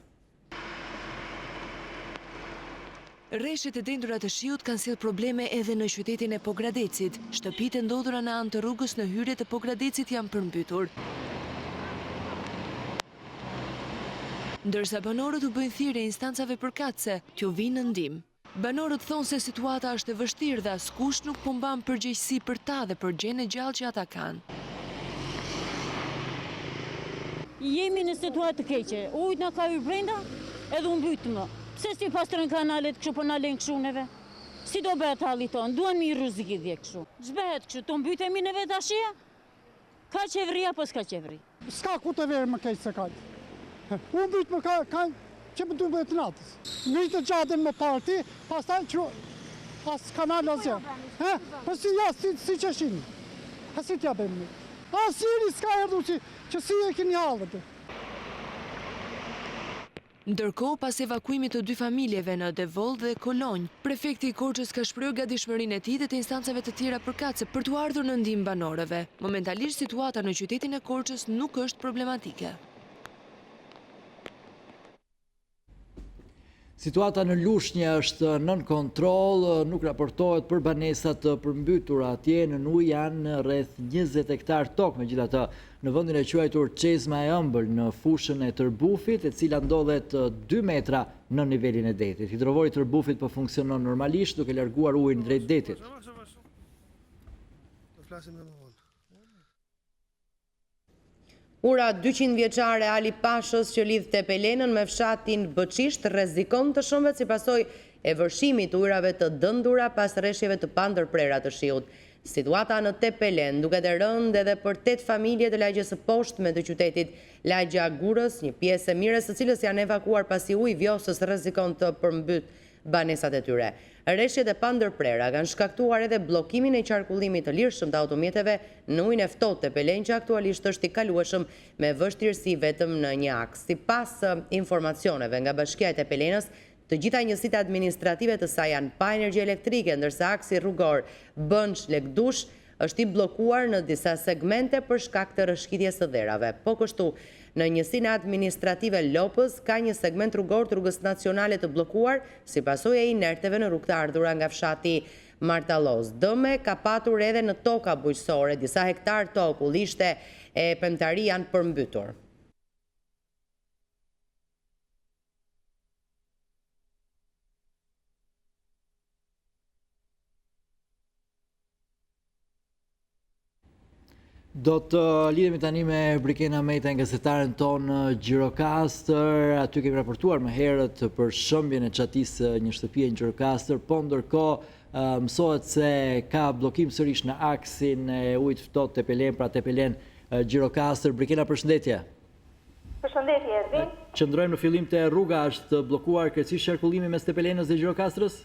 Rreshjet e dëndura të shiut kanë sjellë probleme edhe në qytetin e Pogradecit. Shtëpitë ndodhura në anë të rrugës në hyrje të Pogradecit janë përmbytur. Ndërsa banorët u bëjnë thirrje instancave përkatëse t'u vinë në ndihmë. Banorët thonë se situata është e vështirë dhe askush nuk po mban përgjegjësi për ta dhe për gjën e gjallë që ata kanë. Jemi në situatë të keqe. Ujtë na ka hyrë brenda edhe u mbyt më. Pse si pastrojnë kanalet kështu po na lejnë kështu neve? Si do bëhet halli tonë? Duan mi rruzikë dhe kështu. Ç'bëhet kështu? To mbytemi neve tashia? Ka qeveri apo s'ka qeveri? S'ka ku të verë më keq se ka. U mbyt më ka që më duhet të natës. Ngritë gjatën më parti, pastaj që pas kanal asë. Për si jasë, si që shimë. A si t'ja bëjmë një. A siri s'ka erdu që si e kini halët. Ndërkohë, pas evakuimit të 2 familjeve në Devoll dhe Kolonj, prefekti i Korçës ka shprehur gatishmërinë e tij dhe të instancave të tjera përkatëse për t'u ardhur në ndihmë banorëve. Momentalisht situata në qytetin e Korçës nuk është problematike. Situata në Lushnjë është nën kontroll, nuk raportohet për banesa të përmbytura. Atje në ujë janë rreth 20 hektar tokë, megjithatë në vendin e quajtur Çezma e ëmbël në fushën e Tërbufit, e cila ndodhet 2 metra në nivelin e detit. Hidrovori i Tërbufit po funksionon normalisht duke larguar ujin drejt detit. Ura 200 vjeçare Ali Pashës që lidh Tepelenën me fshatin Bëçisht rrezikon të shëmbet si pasojë e vërshimit të ujrave të dëndura pas rreshjeve të pandërprera të shiut. Situata në Tepelen duket e rëndë edhe për 8 familje të lagjes së poshtme të qytetit. Lagja Gurës, një pjesë e mirës së cilës janë evakuar pasi uji Vjosës rrezikon të përmbyt banesat e tyre. Rreshjet e pandërprera kanë shkaktuar edhe bllokimin e qarkullimit të lirshëm të automjeteve në ujin e ftohtë Tepelen, që aktualisht është i kalueshëm me vështirësi vetëm në një aks. Sipas informacioneve nga Bashkia e Tepelenës, të gjitha njësitë administrative të saj janë pa energji elektrike, ndërsa aksi rrugor Bënç-Lekdush është i bllokuar në disa segmente për shkak të rrëshqitjes së dherave. Po kështu, në njësinë administrative Lopës ka një segment rrugor të rrugës nacionale të bllokuar si pasojë e inerteve në rrugë të ardhura nga fshati Martallos. Dëme ka patur edhe në toka bujqësore, disa hektar tokull ishte e premtari janë përmbytur. Do të lidhemi tani me Brikena Mejta, gazetaren tonë Gjirokastër. Aty kemi raportuar më herët për shëmbjen e çatisë një shtëpie në Gjirokastër, po ndërkohë mësohet se ka bllokim sërish në aksin e ujit ftohtë Tepelen, pra Tepelen Gjirokastër. Brikena, përshëndetje. Përshëndetje, Edvin. Qëndrojmë në fillim të rruga, është bllokuar krejtësisht qarkullimi mes Tepelenës dhe Gjirokastrës?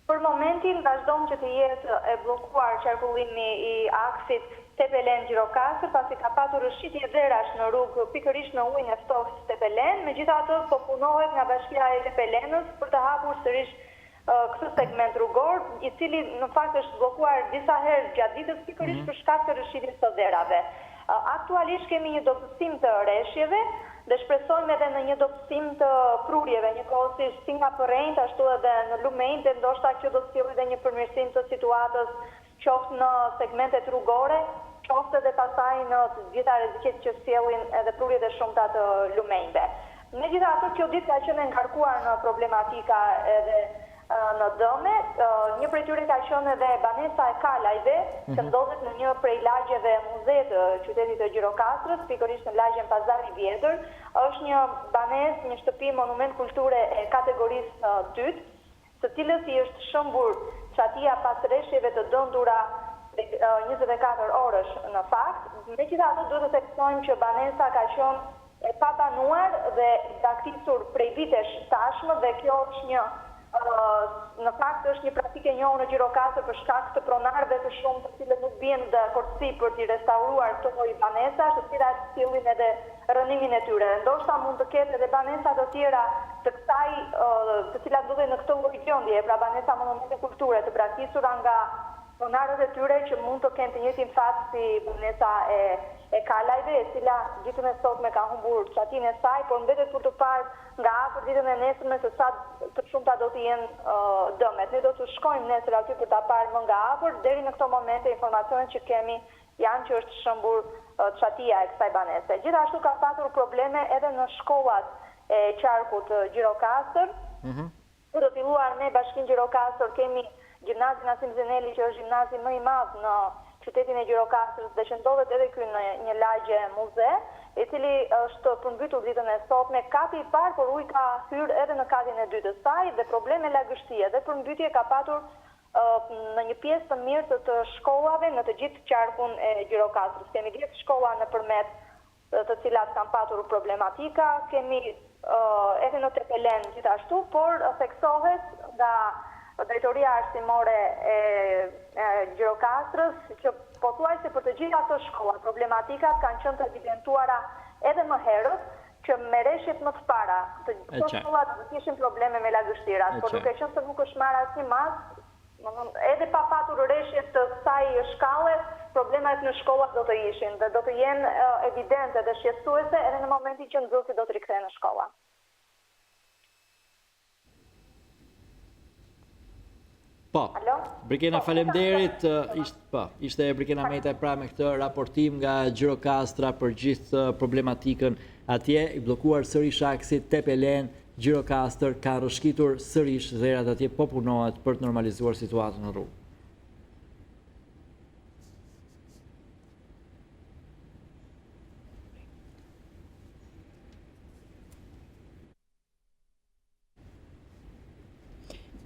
Për momentin vazhdon që të jetë e bllokuar qarkullimi i aksit Tepelen Gjirokastër, pasi ka patur rëshqitje derash në rrugë pikërisht në ujin e ftohtë Tepelen, megjithatë po punohet nga Bashkia e Tepelenës për të hapur sërish këtë segment rrugor, i cili në fakt është bllokuar disa herë gjatë ditës pikërisht për shkak të rëshqitjes së derave. Aktualisht kemi një dobësim të rreshjeve dhe shpresojmë edhe në një dobësim të prurjeve, njëkohësisht si nga Përrenjt, ashtu edhe në Lumejnë, dhe ndoshta që do të sjellë edhe një përmirësim të situatës qoftë në segmentet rrugore, qoftë edhe pasaj në të gjitha rreziqet që sjellin edhe prurjet e shumta të Lumejnëve. Megjithatë, kjo ditë ka qenë ngarkuar në problematika edhe në dëme. Një prej tyre ka qenë edhe banesa e Kalajve, që ndodhet në një prej lagjeve muze të qytetit të Gjirokastrës, pikërisht në lagjen Pazari i Vjetër. Është një banesë, një shtëpi monument kulture e kategorisë 2, së cilës i është shëmbur çatia pas rreshjeve të dëndura 24 orësh në fakt. Megjithatë, duhet të theksojmë që banesa ka qenë e pabanuar dhe daktisur prej vitesh tashmë, dhe kjo është në fakt është një praktikë e njohur në Gjirokastër për shkak të pronarëve të shumë të cilët nuk bien dakordsi për t'i restauruar këto lloj banesash, të cilat sillin edhe rënimin e tyre. Ndoshta mund të ketë edhe banesa të tjera të kësaj, të cilat ndodhen në këtë lloj gjendje, pra banesa monumente kulture të braktisura nga pronarët e tyre që mund të kenë të njëjtin fat si banesa e Kalajve, e cila ditën e sotme ka humbur çatinë e saj, por mbetet për të parë nga afër ditën e nesërme se sa të shumta do të jenë dëmet. Ne do të shkojmë nesër aty për ta parë më nga afër. Deri në këto momente informacionet që kemi janë që është shëmbur çatia e kësaj banese. Gjithashtu ka patur probleme edhe në shkollat e qarkut Gjirokastër. Për të filluar me Bashkinë Gjirokastër kemi Gjimnazin Asim Zeneli, që është gjimnazi më i madh në qytetin e Gjirokastrës dhe që ndodhet edhe ky në një lagje muze, i cili është përmbytur ditën e sotme. Kati i parë, por uji ka hyrë edhe në katin e dytë të saj dhe probleme lagështie dhe përmbytje ka patur në një pjesë të mirë të shkollave në të gjithë qarkun e Gjirokastrës. Kemi 10 shkolla nëpërmjet të cilat kanë patur problematika, kemi edhe në Tepelen gjithashtu, por theksohet nga Drejtoria Arsimore e Gjirokastrës që pothuajse për të gjitha ato shkolla problematikat kanë qenë të evidentuara edhe më herët, që me rreshjet më të para të këto shkolla do të kishin probleme me lagështirat, por duke qenë se nuk është marrë asnjë mas, edhe pa patur rreshjet të kësaj shkalle, problemet në shkolla do të ishin dhe do të jenë evidente dhe shqetësuese edhe në momentin që nxënësit do të rikthehen në shkolla. Po, Brikena, faleminderit, ishte Brikena Mejta pra me këtë raportim nga Gjirokastra për gjithë problematikën atje, i bllokuar sërish aksit Tepelen Gjirokastër, ka rrëshqitur sërish dherat atje, po punohet për të normalizuar situatën në rrugë.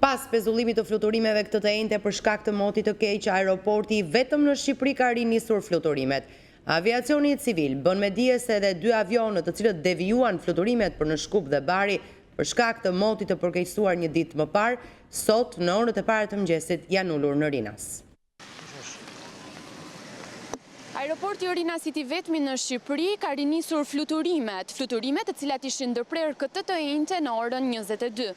Pas pezullimit të fluturimeve këtë të enjte për shkak të motit të keq, aeroporti vetëm në Shqipëri ka rinisur fluturimet. Aviacioni civil bën me dije se edhe 2 avionët të cilët devijuan fluturimet për në Shkup dhe Bari për shkak të motit të përkeqësuar një ditë më parë, sot në orët e para të mëngjesit janë ulur në Rinas. Aeroporti Rinasit i vetmi në Shqipëri ka rinisur fluturimet të cilat ishin ndërprerë këtë të enjte në orën 22.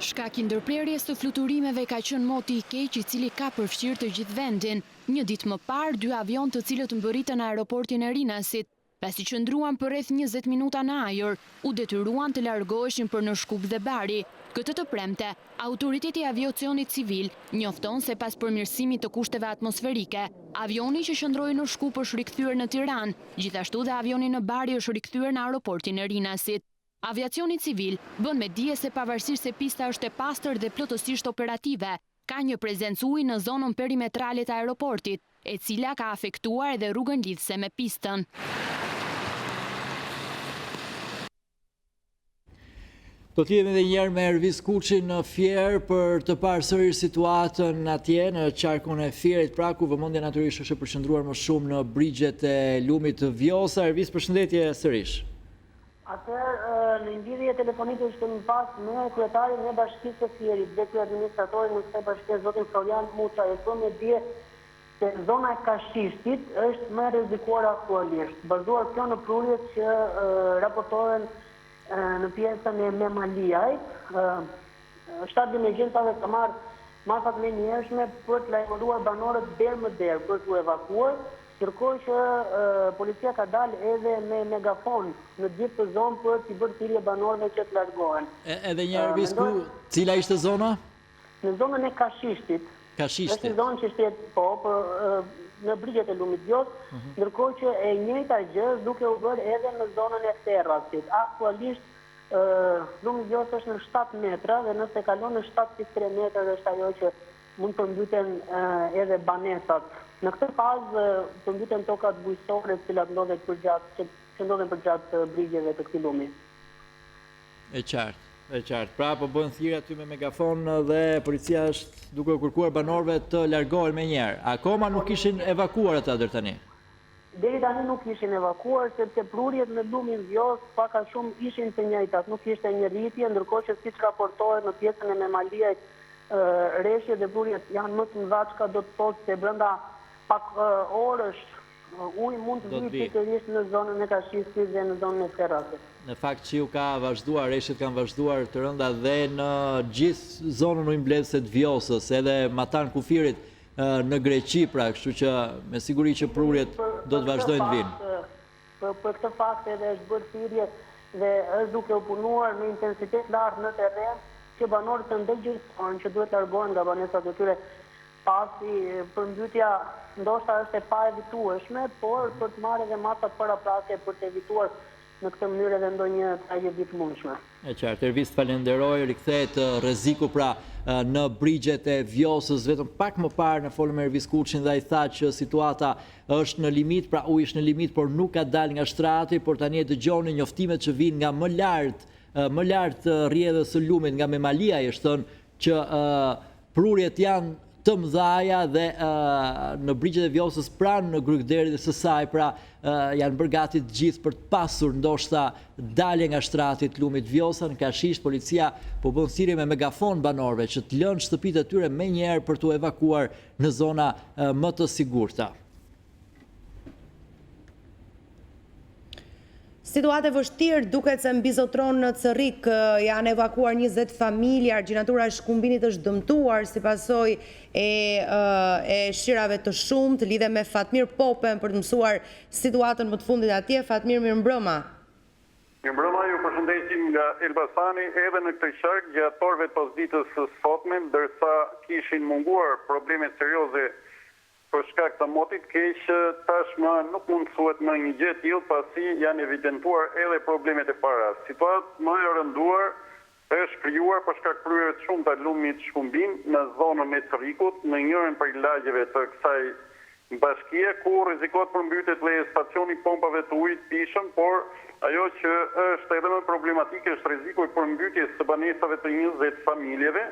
Shkak i ndërprerjes të fluturimeve ka qenë moti i keq i cili ka përfshirë të gjithë vendin. Një ditë më parë, 2 avion të cilët mbërritën në aeroportin e Rinasit, pasi qëndruan për rreth 20 minuta në ajër, u detyruan të largoheshin për në Shkup dhe Bari. Këtë të premte, autoriteti i aviacionit civil njofton se pas përmirësimit të kushteve atmosferike, avioni që shëndroi në Shkup është rikthyer në Tiranë, gjithashtu dhe avioni në Bari është rikthyer në aeroportin e Rinasit. Aviacioni civil bën me dije se pavarësisht se pista është e pastër dhe plotësisht operative, ka një prezencë uji në zonën perimetrale të aeroportit, e cila ka afektuar edhe rrugën lidhse me pistën. Do t'jemi dhe njerë me Ervis Kuçin në Fier për të parë sërish situatën atje në qarkun e Fierit, pra ku vëmendja natyrisht është e përqendruar më shumë në brigjet e lumit të Vjosa. Ervis, përshëndetje sërish. Atëherë, në lidhje telefonike që kemi pas me kryetarin e bashkisë së Fierit dhe kryeadministratorin në këtë bashkë, zotin Florian Muça, e thonë dje se zona e Kashishtit është më rrezikuar aktualisht, bazuar kjo në prurjet që raportohen në pjesën e Memaliaj. Shtati i emergjencave ka marrë masat me njerëzshme për të lajmëruar banorët derë më derë për t'u evakuuar, ndërkohë që policia ka dalë edhe me megafon në gjithë të zonë për t'i bërë thirrje banorëve që të largohen. Edhe një Ervis, cila ishte zona? Në zonën e Kashishtit. Kashishtit. Është zonë që shtet në brigjet e lumit Vjos, ndërkohë që e njëjta gjë duke u bërë edhe në zonën e Terrasit. Aktualisht lumi Vjos është në 7 metra dhe nëse kalon në 7.3 metra është ajo që mund të mbyten edhe banesat. Në këtë fazë përmbyten tokat bujqësore të cilat ndodhen për gjatë brigjeve të këtij lumi. E qartë. Pra po bën thirrje aty me megafon dhe policia është duke u kërkuar banorëve të largohen me njerë. Akoma nuk ishin evakuar ata deri tani. Deri tani nuk ishin evakuar sepse prurjet në lumin Vjos pak a shumë ishin të njëjtat, nuk ishte një rritje, ndërkohë që siç raportohet në pjesën e Memaliajt, rreshjet dhe prurjet janë më të mëdha, çka do të thotë se brenda pak orësh uji mund të vijë pikërisht në zonën e Kashishtit dhe në zonën e Terrasit. Në fakt që ka vazhduar, rreshtet kanë vazhduar të rënda dhe në gjithë zonën ujëmbledhëse të Vjosës, edhe Matan Kufirit në Greqi, pra, kështu që me siguri që prurjet do të vazhdojnë të vinë. Për këtë fakt edhe është bërë thirrje dhe është duke u punuar me intensitet lartë në terren që banorët të ndërgjegjësohen që duhet largohen nga banesat e tyre, pasi përmbytja ndoshta është e pa evitueshme, por për të marrë edhe masa paraprake për të evituar në këtë mënyrë edhe ndonjë tragedi të mundshme. E qartë, Ervis, falenderoj, rikthehet rreziku pra në brigjet e Vjosës, vetëm pak më parë në folëm me Ervis Kuçin dhe ai tha që situata është në limit, pra uji është në limit, por nuk ka dalë nga shtrati, por tani e dëgjoni njoftimet që vijnë nga më lart rrjedhës së lumit, nga Memalia, është thënë që prurjet janë të mëdhaja dhe në brigjet e Vjosës pranë në Grykderit dhe së saj, pra janë bërë gati të gjithë për të pasur ndoshta dalje nga shtrati të lumit Vjosa. Në Kashish policia po bën thirrje me megafon banorëve që të lënë shtëpitë e tyre menjëherë për t'u evakuar në zona më të sigurta. Situatë e vështirë duket se mbi Zotron në Cerrik janë evakuar 20 familje, argjinatura e Shkumbinit është dëmtuar si pasojë e shirave të shumtë. Lidhe me Fatmir Popen për të mësuar situatën më të fundit atje. Fatmir, mirëmbrëma. Mirëmbrëma, ju përshëndesim nga Elbasani edhe në këtë qark gjatë orëve të pasditës së sotme, ndërsa kishin munguar probleme serioze për shkak të motit keq, tashmë nuk mundësohet më një gjë tillë pasi janë evidentuar edhe problemet e para. Situatë më e rënduar është krijuar për shkak prurjeve të shumta të lumit Shkumbin në zonën e Cerrikut, në njërin prej lagjeve të kësaj bashkie, ku rrezikohet përmbytjet e stacioni pompave të ujit Pishëm, por ajo që është edhe më problematike është rreziku i përmbytjes së banesave të 20 familjeve,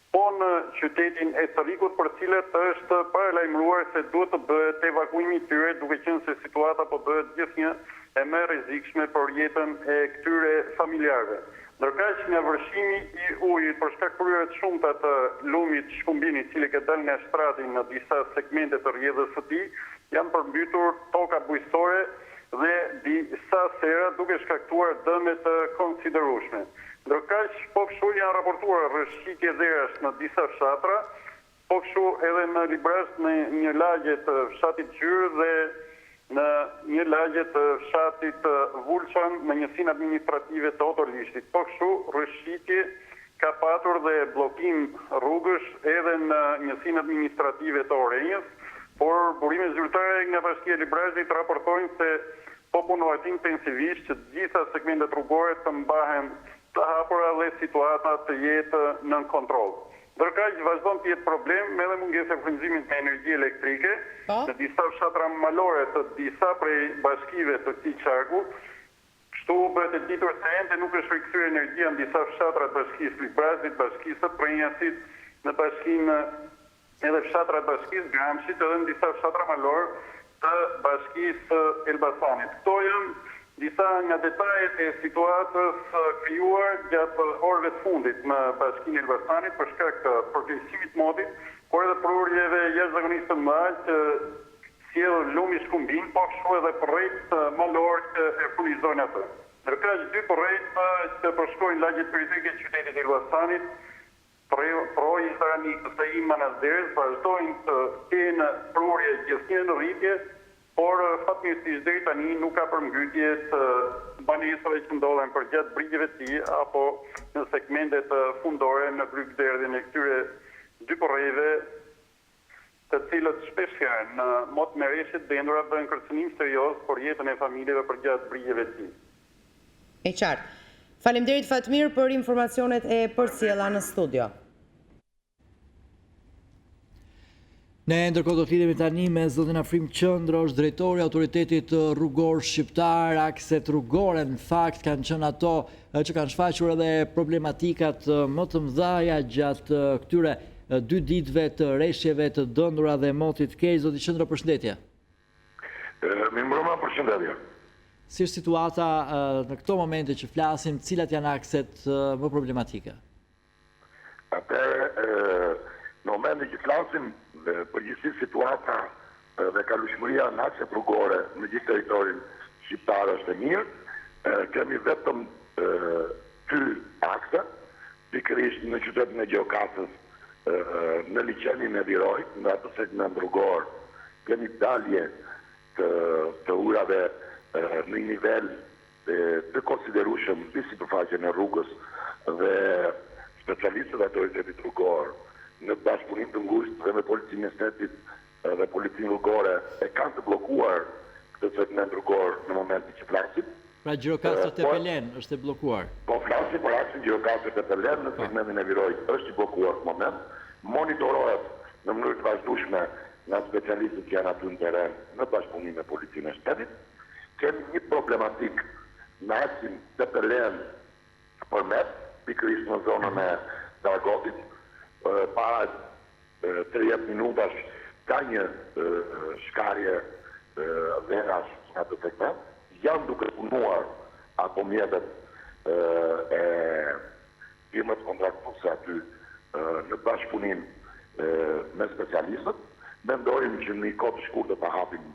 po në qytetin e Cerrikut, për cilët është paralajmëruar se duhet të bëhet evakuimi i tyre, duke qenë se situata po bëhet gjithnjë e më rrezikshme për jetën e këtyre familjarëve. Ndërkaq nga vërshimi i ujit për shkak prurjeve të shumta të lumit Shkumbini, i cili ka dalë nga shtrati në disa segmente të rrjedhës së tij, janë përmbytur toka bujqësore dhe disa sera, duke shkaktuar dëme të konsiderueshme. Ndërkaq, po kështu janë raportuar rrëshqitje dherash në disa fshatra, po kështu edhe në Librazh në një lagje të fshatit Gjyrë dhe në një lagje të fshatit Vulçan në njësinë administrative të Otorlishtit. Po kështu rrëshqitje ka patur dhe blokim rrugësh edhe në njësinë administrative të Orenjës, por burime zyrtare nga Bashkia e Librazhit raportojnë se po punohet intensivisht që të gjitha segmentet rrugore të mbahen të hapura dhe situata të jetë nën kontroll. Ndërkaq vazhdon të jetë problem edhe mungesa e furnizimit me energji elektrike në disa fshatra malore të disa prej bashkive të këtij qarku. Kështu bëhet e ditur se ende nuk është rikthyer energjia në disa fshatra të Bashkisë Librazhit, Bashkisë së Prenjasit, në bashkinë edhe fshatrat bashkisë Gramshit edhe në disa fshatra malor të bashkisë Elbasanit. Këto janë disa nga detajet e situatës krijuar gjatë orëve të fundit në bashkinë Elbasanit për shkak të përkeqësimit të modit, por edhe prurjeve jashtëzakonisht të mëdha që sjell lumi shkumbin, po kështu edhe përrejt malor që e furnizojnë atë. Ndërkaq dy përrejt që përshkojnë lagjet perifike të qytetit Elbasanit, Proj Sarani të i Manasderës vazhdojnë të kenë prurje gjithnjë në rritje, por fatmirësisht deri tani nuk ka përmbytje të banesave që ndodhen përgjatë brigjeve të tij apo në segmentet fundore në kryeqytetin e këtyre dy porrejve, të cilët shpesh janë në mot merreshje të bendura bën kërcënim serioz për jetën e familjeve përgjatë brigjeve të tij. E qartë. Faleminderit Fatmir për informacionet e përcjella në studio. Ne ndërkohë do të lidhemi tani me zotin Afrim Qendror, drejtori i autoritetit rrugor shqiptar. Akset rrugore në fakt kanë qenë ato që kanë shfaqur edhe problematikat më të mëdha gjatë këtyre 2 ditëve të rreshjeve të dëndura dhe motit të keq. Zoti Qendror, përshëndetje. Mirëmbrëma, përshëndetje. Si është situata në këto momente që flasim, cilat janë akset më problematike? Atëherë, në momentin që flasim, përgjithësi situata dhe kalueshmëria në akset rrugore në gjithë territorin shqiptar është e mirë. Kemi vetëm 2 akse, pikërisht në qytetin e Gjirokastës, në liçenin e Virojt, në atë segment rrugor, kemi dalje të ujrave në nivel të konsiderueshëm mbi sipërfaqen e rrugës dhe specialistët e autoritetit rrugor në bashkëpunim të ngushtë dhe me policinë e shtetit dhe policinë rrugore e kanë të bllokuar këtë segment rrugor në momentin që flasim. Pra Gjirokastër Tepelen është e bllokuar. Po flasim për aksin Gjirokastër Tepelen në segmentin e Virojt është i bllokuar në moment. Monitorohet në mënyrë të vazhdueshme nga specialistët që janë aty në terren në bashkëpunim me policinë e shtetit. Kemi një problematik në aksin Tepelen përmet, pikërisht në zonën e Dargotit. Para 30 minutash ka një shkarje verash në atë segment. Janë duke punuar apo mjetet e firmës kontraktuese aty në bashkëpunim me specialistët. Mendojmë që në kohë të shkurtër ta hapim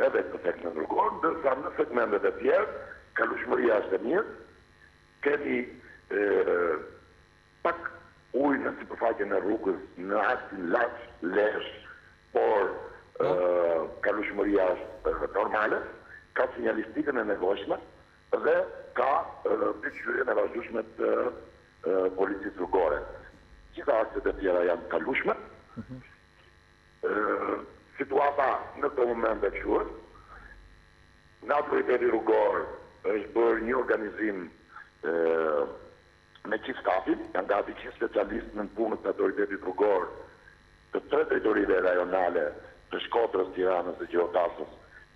edhe këtë segment rrugor, ndërsa në segmentet e tjerë kalueshmëria është e mirë. Kemi pak ujë në sipërfaqen e rrugës në aksin Laç-Lesh, por kalueshmëria është normale, ka sinjalistikën e nevojshme dhe ka mbikëqyrjen e vazhdueshme të policisë rrugore. Gjitha akset e tjera janë kalueshme. Situata në këtë moment e quhet. Në autoriteti rrugor është bërë një organizim me gjithë stafin, janë gati gjithë specialistë në punët të autoritetit rrugor të 3 territorive rajonale të Shkodrës, Tiranës dhe Gjirokastës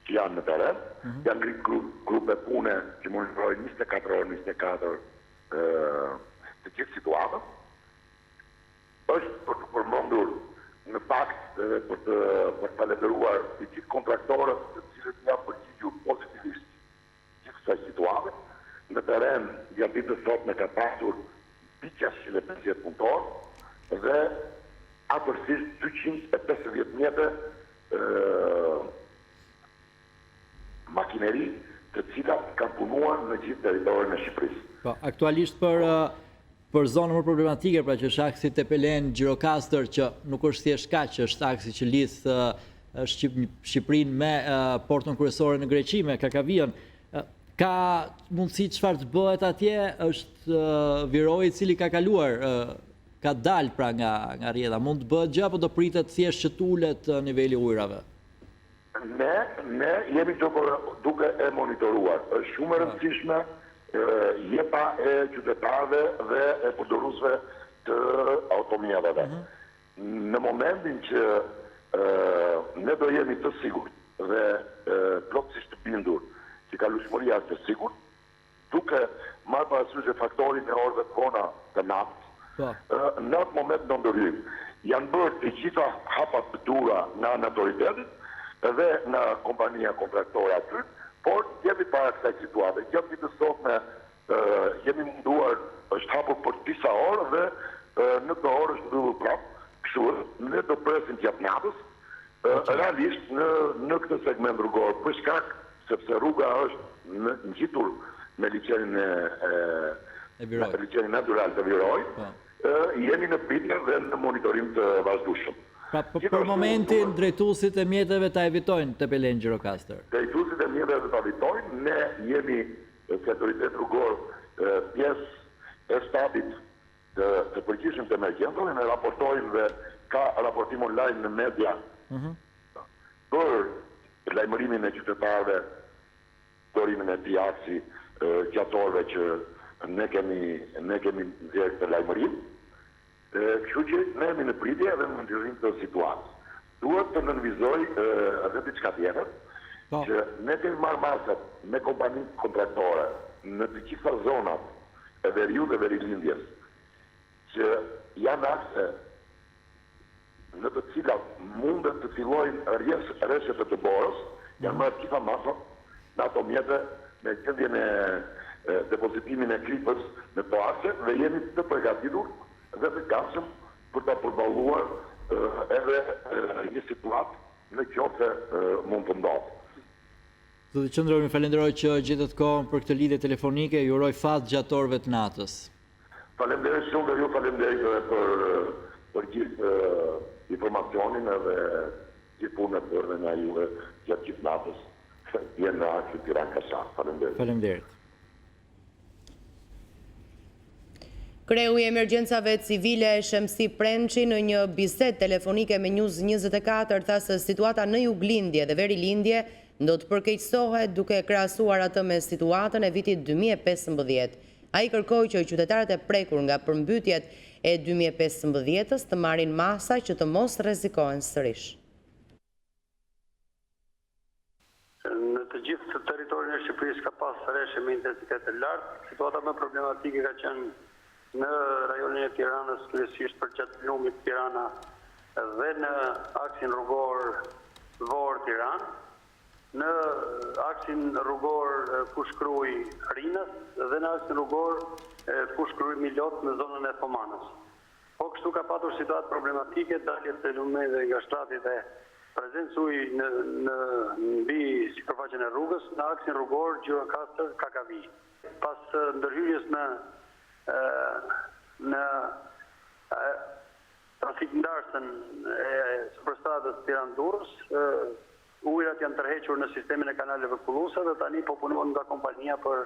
që janë në terren. Janë ngritur grupe pune që monitorojnë 24 orë 24 të gjithë situatën. Është për të përmendur në fakt edhe për të falendëruar të gjithë kontraktorët të cilët janë përgjigjur pozitivisht gjithë kësaj situate. Në terren gjatë ditës sot me ka pasur 650 punëtorë dhe afërsisht 250 mjete makineri të cilat kanë punuar në gjithë territorin e Shqipërisë. Po, aktualisht për zonën më problematike, pra që është aksi Tepelen Gjirokastër, që nuk është thjesht kaq, është aksi që lidh Shqipërinë me portën kryesore në Greqi, me Kakavion. Ka mundësi çfarë të bëhet atje, është viroj i cili ka kaluar, ka dalë pra nga rrjedha, mund të bëhet gjë apo do pritet thjesht që tulet niveli ujrave? Ne jemi duke e monitoruar. Është shumë e rëndësishme jepa e qytetarëve dhe e përdoruesve të automjeteve. Në momentin që ne do jemi të sigurt dhe plotësisht të bindur që kalueshmëria është e sigurt, duke marrë parasysh faktorin e orëve të vona të natës, në atë moment do ndërhyjmë. Janë bërë të gjitha hapat të tura nga autoritetet dhe nga kompania kontraktore aty, por jemi para kësaj situate. Gjatë ditës sotme jemi munduar, është hapur për disa orë dhe në këtë orë është mbyllur prapë. Kështu ne do presim gjatë natës, realisht në këtë segment rrugor, për shkak sepse rruga është ngjitur me liçenin natyral të Viroj, jemi në pritje dhe në monitorim të vazhdueshëm. Pra për momentin drejtuesit e mjeteve ta evitojnë të pelen Gjirokastër. Drejtuesit e mjeteve ta evitojnë, ne jemi si autoritet rrugor pjesë e stafit të përgjithshëm të emergjencave, ne raportojmë dhe ka raportim online në media për lajmërimin e qytetarëve, dorimin e piaksi gjatorëve që ne kemi nxjerrë të lajmërim. Kështu që ne jemi në pritje edhe në monitorim të situatës. Duhet të nënvizoj edhe diçka tjetër, që ne kemi marrë masat me kompanitë kontraktore në të gjitha zonat e veriut dhe verilindjes, që janë akse në të cilat mundet të fillojnë rreshet të borës, janë marrë gjitha masat në ato mjete me gjendjen e depozitimin e kripës në toase dhe jemi të përgatitur dhe të gatshëm për ta përballuar edhe një situatë në qoftë mund të ndodhë. Zoti Qendror, më falenderoj që gjetët kohën për këtë lidhje telefonike, ju uroj fat gjatorëve të natës. Faleminderit shumë dhe ju faleminderit edhe për gjithë informacionin edhe gjithë punën e bërë nga juve gjatë gjithë natës. Jenë në aksit Tiranë Kashan. Faleminderit. Faleminderit. Kreu i emergjencave civile Shemsi Prençi në një bisedë telefonike me News24 tha se situata në juglindje dhe verilindje do të përkeqësohet duke krahasuar atë me situatën e vitit 2015. Ai kërkoi që qytetarët e prekur nga përmbytjet e 2015-s të marrin masa që të mos rrezikohen sërish. Në të gjithë territorin e Shqipërisë ka pas rreshe me intensitet të lartë. Situata më problematike ka qenë në rajonin e Tiranës, kryesisht për gjatë lumit Tirana dhe në aksin rrugor Vor-Tiranë, në aksin rrugor Fushkruj-Rinës dhe në aksin rrugor Fushkruj-Milot në zonën e Thomanës. Po kështu ka patur situatë problematike, daljet të Lajmeve nga shtrati dhe prezencë ujë në mbi sipërfaqen e rrugës në aksin rrugor Gjirokastër-Kakavi. Pas ndërhyrjes në trafikndarsën e superstradës Tiranë-Durrës, ujërat janë tërhequr në sistemin e kanaleve kulluese dhe tani po punohen nga kompania për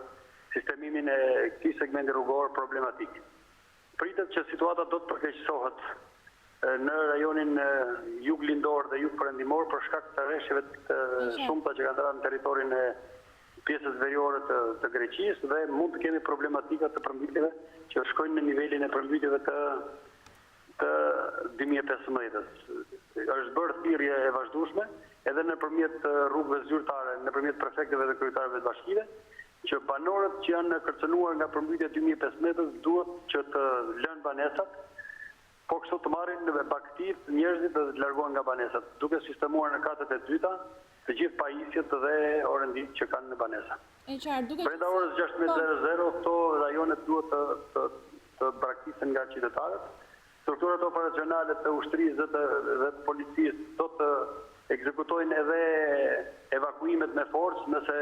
sistemimin e këtij segmenti rrugor problematik. Pritet që situata do të përkeqësohet në rajonin juglindor dhe jugperëndimor për shkak të rreshjeve të shumta që kanë dhënë në territorin e pjesës veriore të Greqisë dhe mund të kemi problematika të përmbytjeve që shkojnë në nivelin e përmbytjeve të 2015-s. Është bërë thirrje e vazhdueshme edhe nëpërmjet rrugëve zyrtare, nëpërmjet prefektëve dhe kryetarëve të bashkive, që banorët që janë kërcënuar nga përmbytja 2015 duhet që të lënë banesat, po kështu të marrin në aktiv njerëzit dhe të largohen nga banesat, duke sistemuar në katët e dyta të gjithë pajisjet dhe orëndit që kanë në banesa. Brenda orës 16:00 këto rajonet duhet të braktisën nga qytetarët. Strukturat operacionale të ushtrisë dhe të policisë do të ekzekutojnë edhe evakuimet me forcë nëse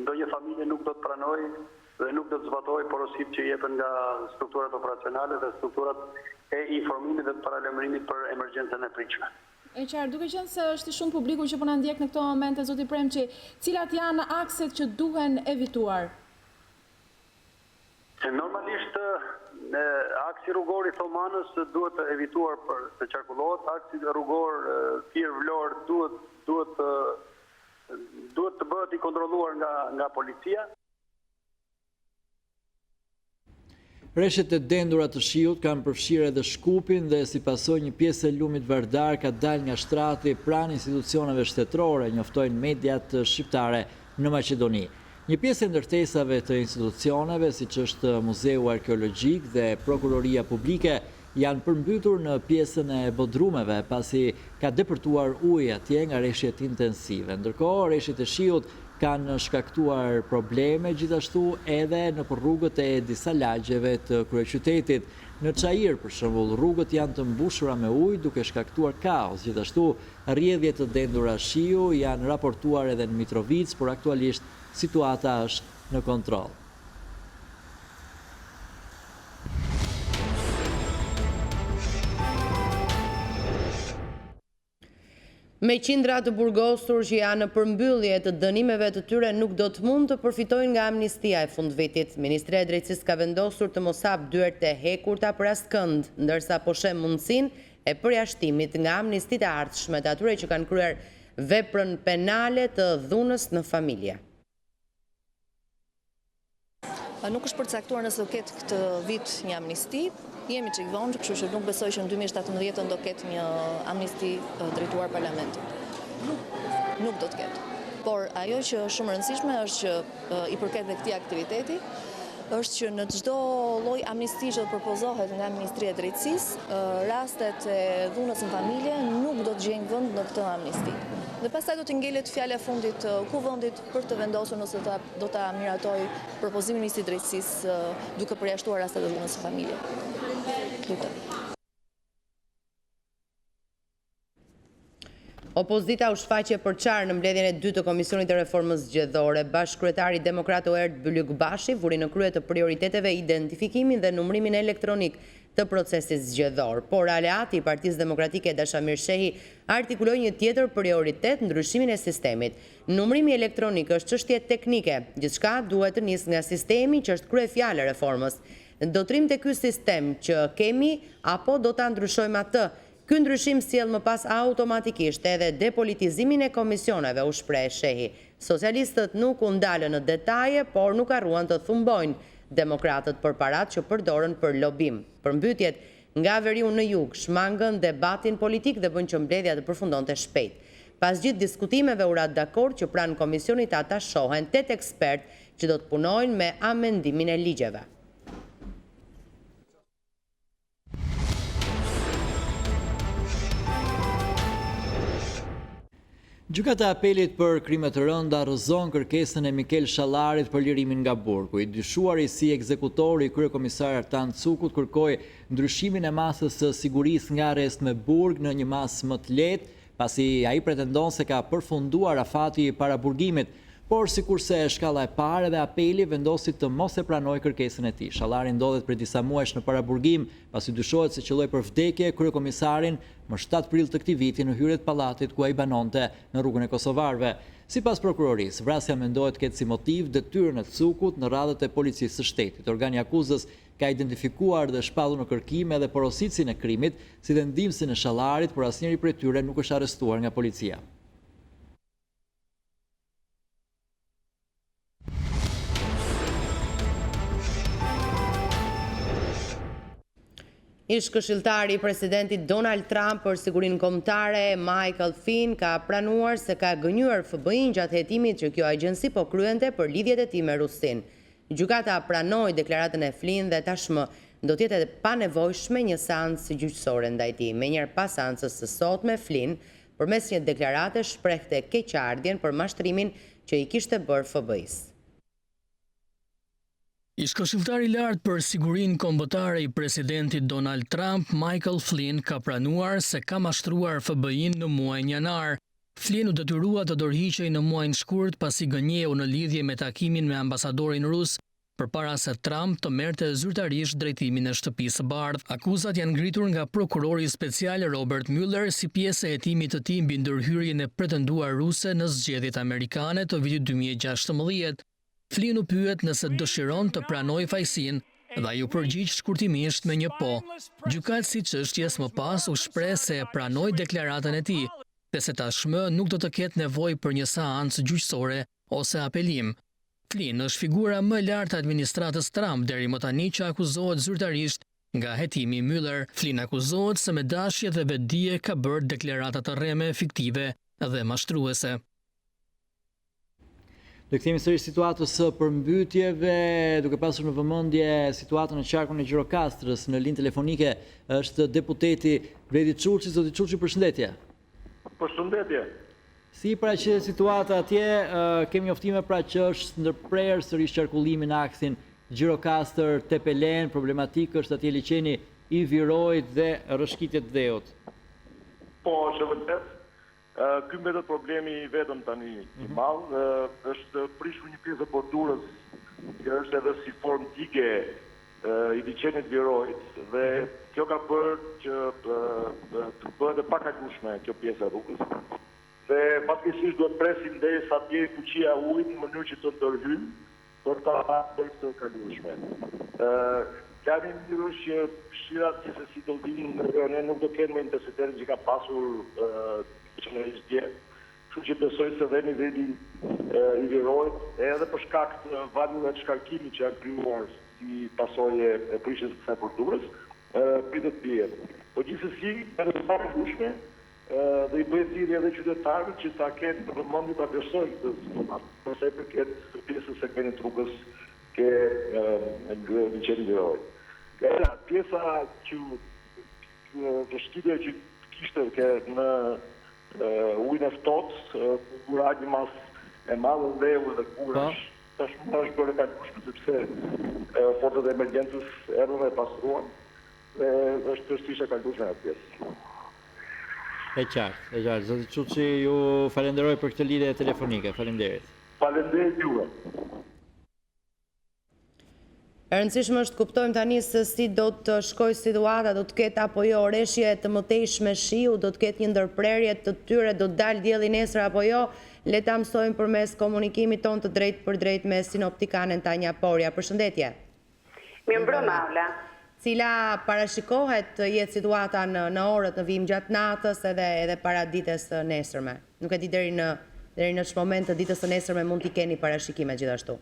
ndonjë familje nuk do të pranojë dhe nuk do të zbatojë porositë që jepen nga strukturat operacionale dhe strukturat e informimit dhe të paralajmërimit për emergjencën e pritshme. E qartë, duke qenë se është shumë publiku që po na ndjek në këto momente, zoti Premçi, cilat janë akset që duhen evituar? Normalisht aksi rrugor i Thomanës duhet të evituar për të qarkullohet, aksi rrugor Fier Vlorë duhet të bëhet i kontrolluar nga policia. Rreshet e dendura të shiut kanë përfshirë edhe Shkupin dhe si pasojë një pjesë e lumit Vardar ka dalë nga shtrati pranë institucioneve shtetërore, njoftojnë mediat shqiptare në Maqedoni. Një pjesë e ndërtesave të institucioneve, siç është Muzeu Arkeologjik dhe Prokuroria Publike, janë përmbytur në pjesën e bodrumeve pasi ka depërtuar ujë atje nga rreshjet intensive. Ndërkohë, rreshjet e shiut kanë shkaktuar probleme gjithashtu edhe në rrugët e disa lagjeve të kryeqytetit. Në Çajir, për shembull, rrugët janë të mbushura me ujë duke shkaktuar kaos. Gjithashtu, rrjedhje të dendura shiu janë raportuar edhe në Mitrovic, por aktualisht situata është në kontroll. Me qindra të burgosur që janë në përmbyllje të dënimeve të tyre nuk do të mund të përfitojnë nga amnistia e fundvitit. Ministria e Drejtësisë ka vendosur të mos hap dyert e hekurta për askënd, ndërsa po shem mundësinë e përjashtimit nga amnistitë e ardhshme të atyre që kanë kryer veprën penale të dhunës në familje. Nuk është përcaktuar nëse do ketë këtë vit një amnisti. Jemi çik vonë, kështu që nuk besoj që në 2017 do ketë një amnisti drejtuar parlamentit. Nuk do të ketë. Por ajo që është shumë e rëndësishme është që i përket dhe këtij aktiviteti, është që në çdo lloj amnisti që do propozohet nga Ministria e Drejtësisë, rastet e dhunës në familje nuk do të gjejnë vend në këtë amnisti. Dhe pastaj do të ngelet fjala e fundit kuvendit për të vendosur nëse do ta miratoj propozimin e Ministrisë së Drejtësisë duke përjashtuar rastet e dhunës në familje. Lutem. Opozita u shfaqe përçar në mbledhjen e dytë të Komisionit të Reformës Zgjedhore. Bashkëkryetari demokrat Erd Bylyk-Bashi vuri në krye të prioriteteve identifikimin dhe numrimin elektronik të procesit zgjedhor. Por aleati i Partisë Demokratike Dashamir Shehi artikuloi një tjetër prioritet, ndryshimin e sistemit. Numrimi elektronik është çështje teknike, gjithçka duhet të nisë nga sistemi që është kryefjala e reformës. Do trim të ky sistem që kemi apo do ta ndryshojmë atë? Ky ndryshim sjell më pas automatikisht edhe depolitizimin e komisioneve, u shpreh Shehi. Socialistët nuk u ndalën në detaje, por nuk harruan të thumbojnë demokratët për parat që përdorën për lobim. Përmbytjet nga veriu në jug shmangën debatin politik dhe bën që mbledhja të përfundonte shpejt. Pas gjithë diskutimeve u ra dakord që pranë komisionit ata shohen 8 ekspertë që do të punojnë me amendimin e ligjeve. Gjykata e Apelit për krime të rënda rrëzon kërkesën e Mikel Shallarit për lirimin nga burgu. I dyshuari si ekzekutori kryekomisar Artan Cukut kërkoi ndryshimin e masës së sigurisë nga arrest me burg në një masë më të lehtë, pasi ai pretendon se ka përfunduar afati i paraburgimit. Por sikurse shkalla e parë dhe Apeli vendosi të mos e pranojë kërkesën e tij. Shallari ndodhet për disa muajsh në paraburgim, pasi dyshohet se qelloi për vdekje kryekomisarin më 7 prill të këtij viti në hyrje të pallatit ku ai banonte në rrugën e Kosovarëve. Sipas prokurorisë, vrasja mendohet ketë si motiv detyrën e Cukut në radhët e policisë së shtetit. Organi akuzës ka identifikuar dhe shpallur në kërkime edhe porositësin e krimit, si dhe ndihmësin e Shallarit, por asnjëri prej tyre nuk është arrestuar nga policia. Ish këshilltari i presidentit Donald Trump për sigurinë kombëtare, Michael Flynn, ka pranuar se ka gënjur FBI-n gjatë hetimit që kjo agjenci po kryente për lidhjet e tij me Rusinë. Gjykata pranoi deklaratën e Flynn dhe tashmë do të jetë pa nevojshme një seancë gjyqësore ndaj tij. Menjëherë pas seancës së sotme, Flynn përmes një deklarate shprehte keqardhjen për mashtrimin që i kishte bërë FBI-s. Ish këshilltari i lartë për sigurinë kombëtare i presidentit Donald Trump, Michael Flynn, ka pranuar se ka mashtruar FBI-n në muajin janar. Flynn u detyrua të dorëhiqej në muajin shkurt pasi gënjeu në lidhje me takimin me ambasadorin rus përpara se Trump të merrte zyrtarisht drejtimin e Shtëpisë së Bardhë. Akuzat janë ngritur nga prokurori special Robert Mueller si pjesë e hetimit të tij mbi ndërhyrjen e pretenduar ruse në zgjedhjet amerikane të vitit 2016. Flynn u pyet nëse dëshiron të pranojë fajësinë dhe ai u përgjigj shkurtimisht me një po. Gjykatësi i çështjes më pas u shpreh se pranoi deklaratën e tij, dhe se tashmë nuk do të ketë nevojë për një seancë gjyqësore ose apelim. Flynn është figura më lartë e administratës Trump deri më tani që akuzohet zyrtarisht nga hetimi Mueller. Flynn akuzohet se me dashje dhe vetdije ka bërë deklarata të rreme, fiktive dhe mashtruese. Do kthehemi sërish situatës së përmbytjeve, duke pasur në vëmendje situatën në qarkun e Gjirokastrës. Në linjë telefonike është deputeti Bledi Çurçi. Zoti Çurçi, përshëndetje. Përshëndetje. Si paraqet situata atje, kemi njoftime pra që është ndërprerë sërish qarkullimi në aksin Gjirokastër-Tepelen, problematikë është atje liçeni i Virojt dhe rrëshqitjet dheut. Po, është vërtet. Ky mbetet problemi i vetëm tani i madh, është prishur një pjesë e bordurës që është edhe si formë dige i liçenit Virojt dhe kjo ka bërë që të bëhet e pakalueshme kjo pjesë e rrugës. Dhe fatkeqësisht duhet presim derisa të jetë fuqia e ujit në mënyrë që të ndërhyjë për ta bërë të kalueshme. Kemi ndërruar që fshirat që se si do vinë ne nuk do kenë me intensitetin që ka pasur që në ishtje. Kështu që besoj se dhe niveli i Virojt edhe për shkak të valëve të shkarkimit që janë krijuar si pasojë e prishjes së kësaj bordurës, pritet bie. Po gjithsesi, është e pakalueshme dhe i bëhet thirrje edhe qytetarëve që ta kenë përmendje ta besojnë këtë situatë. Përsa i përket pjesës së segmentit rrugës ke liçeni Virojt. Pjesa që vështirësia që kishte në ujin e ftohtë, kur aqi mas e madhe dheu dhe kur tashmë është bërë kalueshme sepse forcat e emergjencës erdhën dhe pastruan dhe është thjesht e kalueshme atë pjesë. E qartë. Zoti Çuçi, ju falenderoj për këtë lidhje telefonike. Faleminderit. Faleminderit juve. E rëndësishme është kuptojmë tani se si do të shkojë situata, do të ketë apo jo oreshje të mëtejshme shiu, do të ketë një ndërprerje të tyre, do të dalë dielli nesër apo jo, le ta mësojmë përmes komunikimit ton të drejtë për drejtë me sinoptikanen Tanja Porja. Përshëndetje. Mirëmbrëma, Aula. Cila parashikohet të jetë situata në orët në vim gjatë natës edhe para ditës së nesërme? Nuk e di deri në ç'moment moment të ditës së nesërme mund t'i keni parashikime gjithashtu.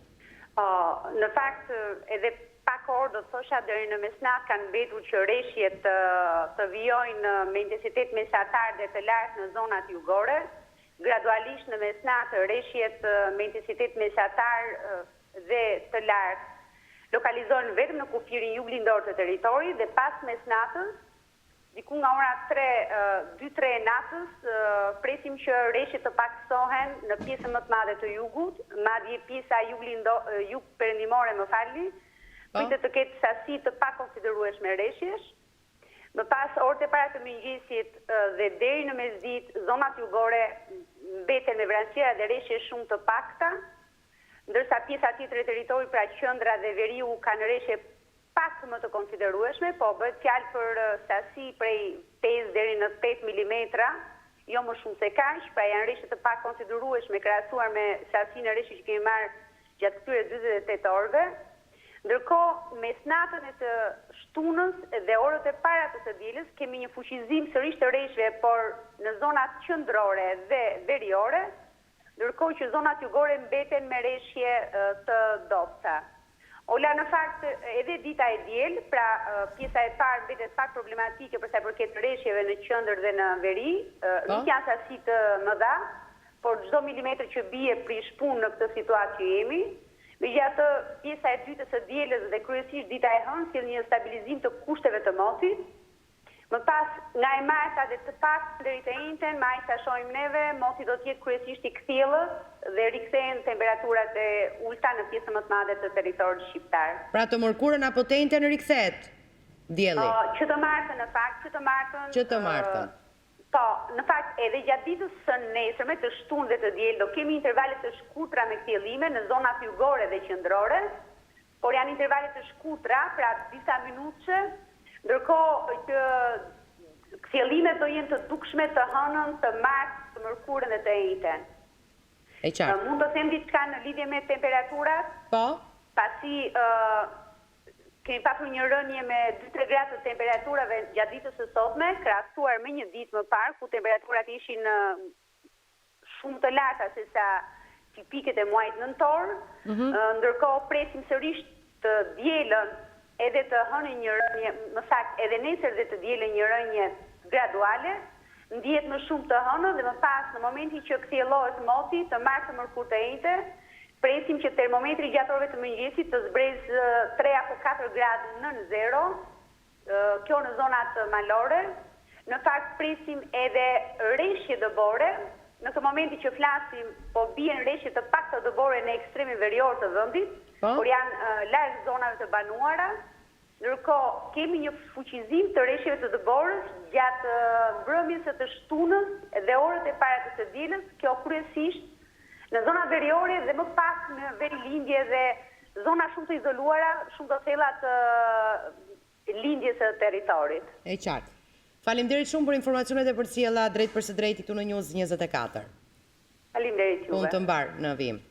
Në fakt, edhe pak orë do të thosha deri në mesnatë kanë mbetur që rreshjet të vijojnë me intensitet mesatar dhe të lartë në zonat jugore. Gradualisht në mesnatë rreshjet me intensitet mesatar dhe të lartë lokalizohen vetëm në kufirin juglindor të territorit dhe pas mesnatës, diku nga ora 2-3 natës, presim që rreshjet të paksohen në pjesën më të madhe të jugut, madje pjesa jug perëndimore, pritet të ketë sasi të pakonsiderueshme rreshjesh. Më pas orët e para të mëngjesit dhe deri në mesditë, zonat jugore mbeten me vranësira dhe rreshje shumë të pakta, ndërsa pjesa tjetër e territorit, pra qendra dhe veriu, kanë rreshje pak më të konsiderueshme, po bëhet fjalë për sasi prej 5 deri në 8 milimetra, jo më shumë se kaq, pra janë rreshje të pak konsiderueshme krahasuar me sasinë e rreshjeve që kemi marrë gjatë këtyre 48 orëve. Ndërkohë, mesnatën e të shtunës dhe orët e para të së dielës kemi një fuqizim sërish të rreshjeve, por në zonat qendrore dhe veriore, ndërkohë që zonat jugore mbeten me rreshje të dobta. Ola, në fakt, edhe dita e diel, pra pjesa e parë mbetet pak problematike për sa i përket rreshjeve në qendër dhe në veri, nuk janë sasi të mëdha, por çdo milimetër që bie prish punë në këtë situatë që jemi. Megjithatë, pjesa e dytë së dielës dhe kryesisht dita e hënë sjell një stabilizim të kushteve të motit. Më pas, nga e marta dhe të pak deri të njëjtën, maj sa shohim neve, moti do të jetë kryesisht i kthjellës dhe rikthehen temperaturat e ulta në pjesën më të madhe të territorit shqiptar. Pra të mërkurën apo të njëjtën rikthehet dielli? Që të martën, në fakt, Që të martën. Po, në fakt, edhe gjatë ditës së nesërme të shtunë dhe të diel do kemi intervale të shkurtra me kthjellime në zonat jugore dhe qendrore, por janë intervale të shkurtra, pra disa minutëshe, ndërkohë që kthjellimet do jenë të dukshme të hënën, të martë, të mërkurën dhe të njëjtën. E qartë. Mund të them diçka në lidhje me temperaturat? Po. Pasi kemi pasur një rënje me 2-3 gradë të temperaturave gjatë ditës së sotme, krahasuar me një ditë më parë, ku temperaturat ishin shumë të larta se sa tipiket e muajit nëntor. Ndërkohë presim sërish të dielën edhe të hënë një rënje, më saktë edhe nesër dhe të dielën një rënje graduale, ndihet më shumë të hënë dhe më pas në momentin që kthjellohet moti, të martë të mërkurë të njëjtë, presim që termometri gjatorëve të mëngjesit të zbrez 3 apo 4 gradë nën zero, kjo në zonat malore. Në fakt presim edhe rreshje dëbore, në këtë momenti që flasim po bien rreshje të pakta dëbore në ekstremin verior të vendit, por janë larg zonave të banuara. Ndërkohë kemi një fuqizim të rreshjeve të dëborës gjatë mbrëmjes së të shtunës dhe orët e para të së dielës, kjo kryesisht në zona veriore dhe më pas në verilindje dhe zona shumë të izoluara, shumë të thella të lindjes së territorit. E qartë. Faleminderit shumë për informacionet e përcjella drejt për së drejti këtu në News 24. Faleminderit juve. Unë të mbar në vim.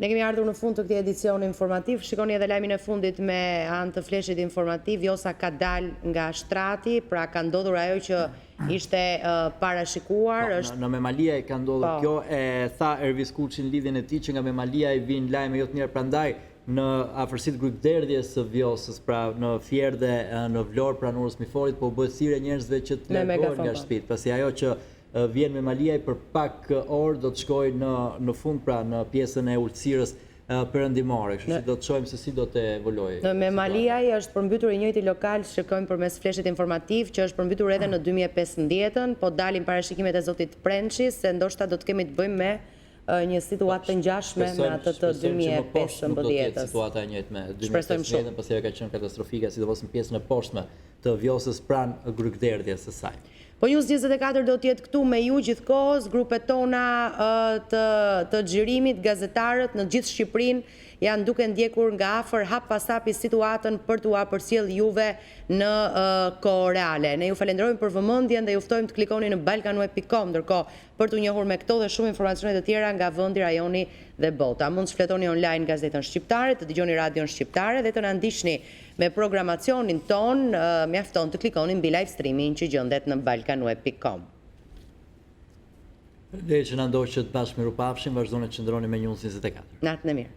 Ne kemi ardhur në fund të këtij edicioni informativ. Shikoni edhe lajmin e fundit me anë të fleshit informativ. Vjosa ka dal nga shtrati, pra ka ndodhur ajo që ishte parashikuar. Në Memalia ka ndodhur kjo, e tha Ervis Kuçi në lidhjen e tij që nga Memalia i vijnë lajme jo të mirë, prandaj në afërsitë grupderdhjes së Vjosës, pra në Fjerdhe, në Vlorë pranë Miforit, po bëhet thirrje njerëzve që të largohen nga shtëpitë, pasi ajo që vjen me Maliaj për pak orë do të shkoj në fund, pra në pjesën e ulësirës perëndimore, kështu që do të shohim se si do të evoluojë. Në Maliaj është përmbytur i njëjti lokal, shikojmë përmes fleshit informativ, që është përmbytur edhe në 2015-ën, po dalin parashikimet e zotit Prençi, se ndoshta do të kemi të bëjmë me një situatë të ngjashme me atë të 2015-ës. Situata e njëjtë me 2015-ën, pasi ajo ka qenë katastrofike, sidomos në pjesën e poshtme të Vjosës pranë grupderdhjes së saj. Po News 24 do t'jetë këtu me ju gjithkohës, grupet tona të xhirimit, gazetarët në gjithë Shqipërinë janë duke ndjekur nga afër hap pas hapi situatën për t'u përcjell juve në kohë reale. Ne ju falenderojmë për vëmendjen dhe ju ftojmë të klikoni në balkanweb.com, ndërkohë për t'u njohur me këto dhe shumë informacione të tjera nga vendi, rajoni dhe bota. Mund të shfletoni online gazetën shqiptare, të dëgjoni radion shqiptare dhe të na ndiqni me programacionin ton, mjafton të klikoni mbi live streaming që gjendet në balkanweb.com. Dhe që na ndoqët bashkë miru pafshim, vazhdoni të qëndroni me News 24. Natën e mirë.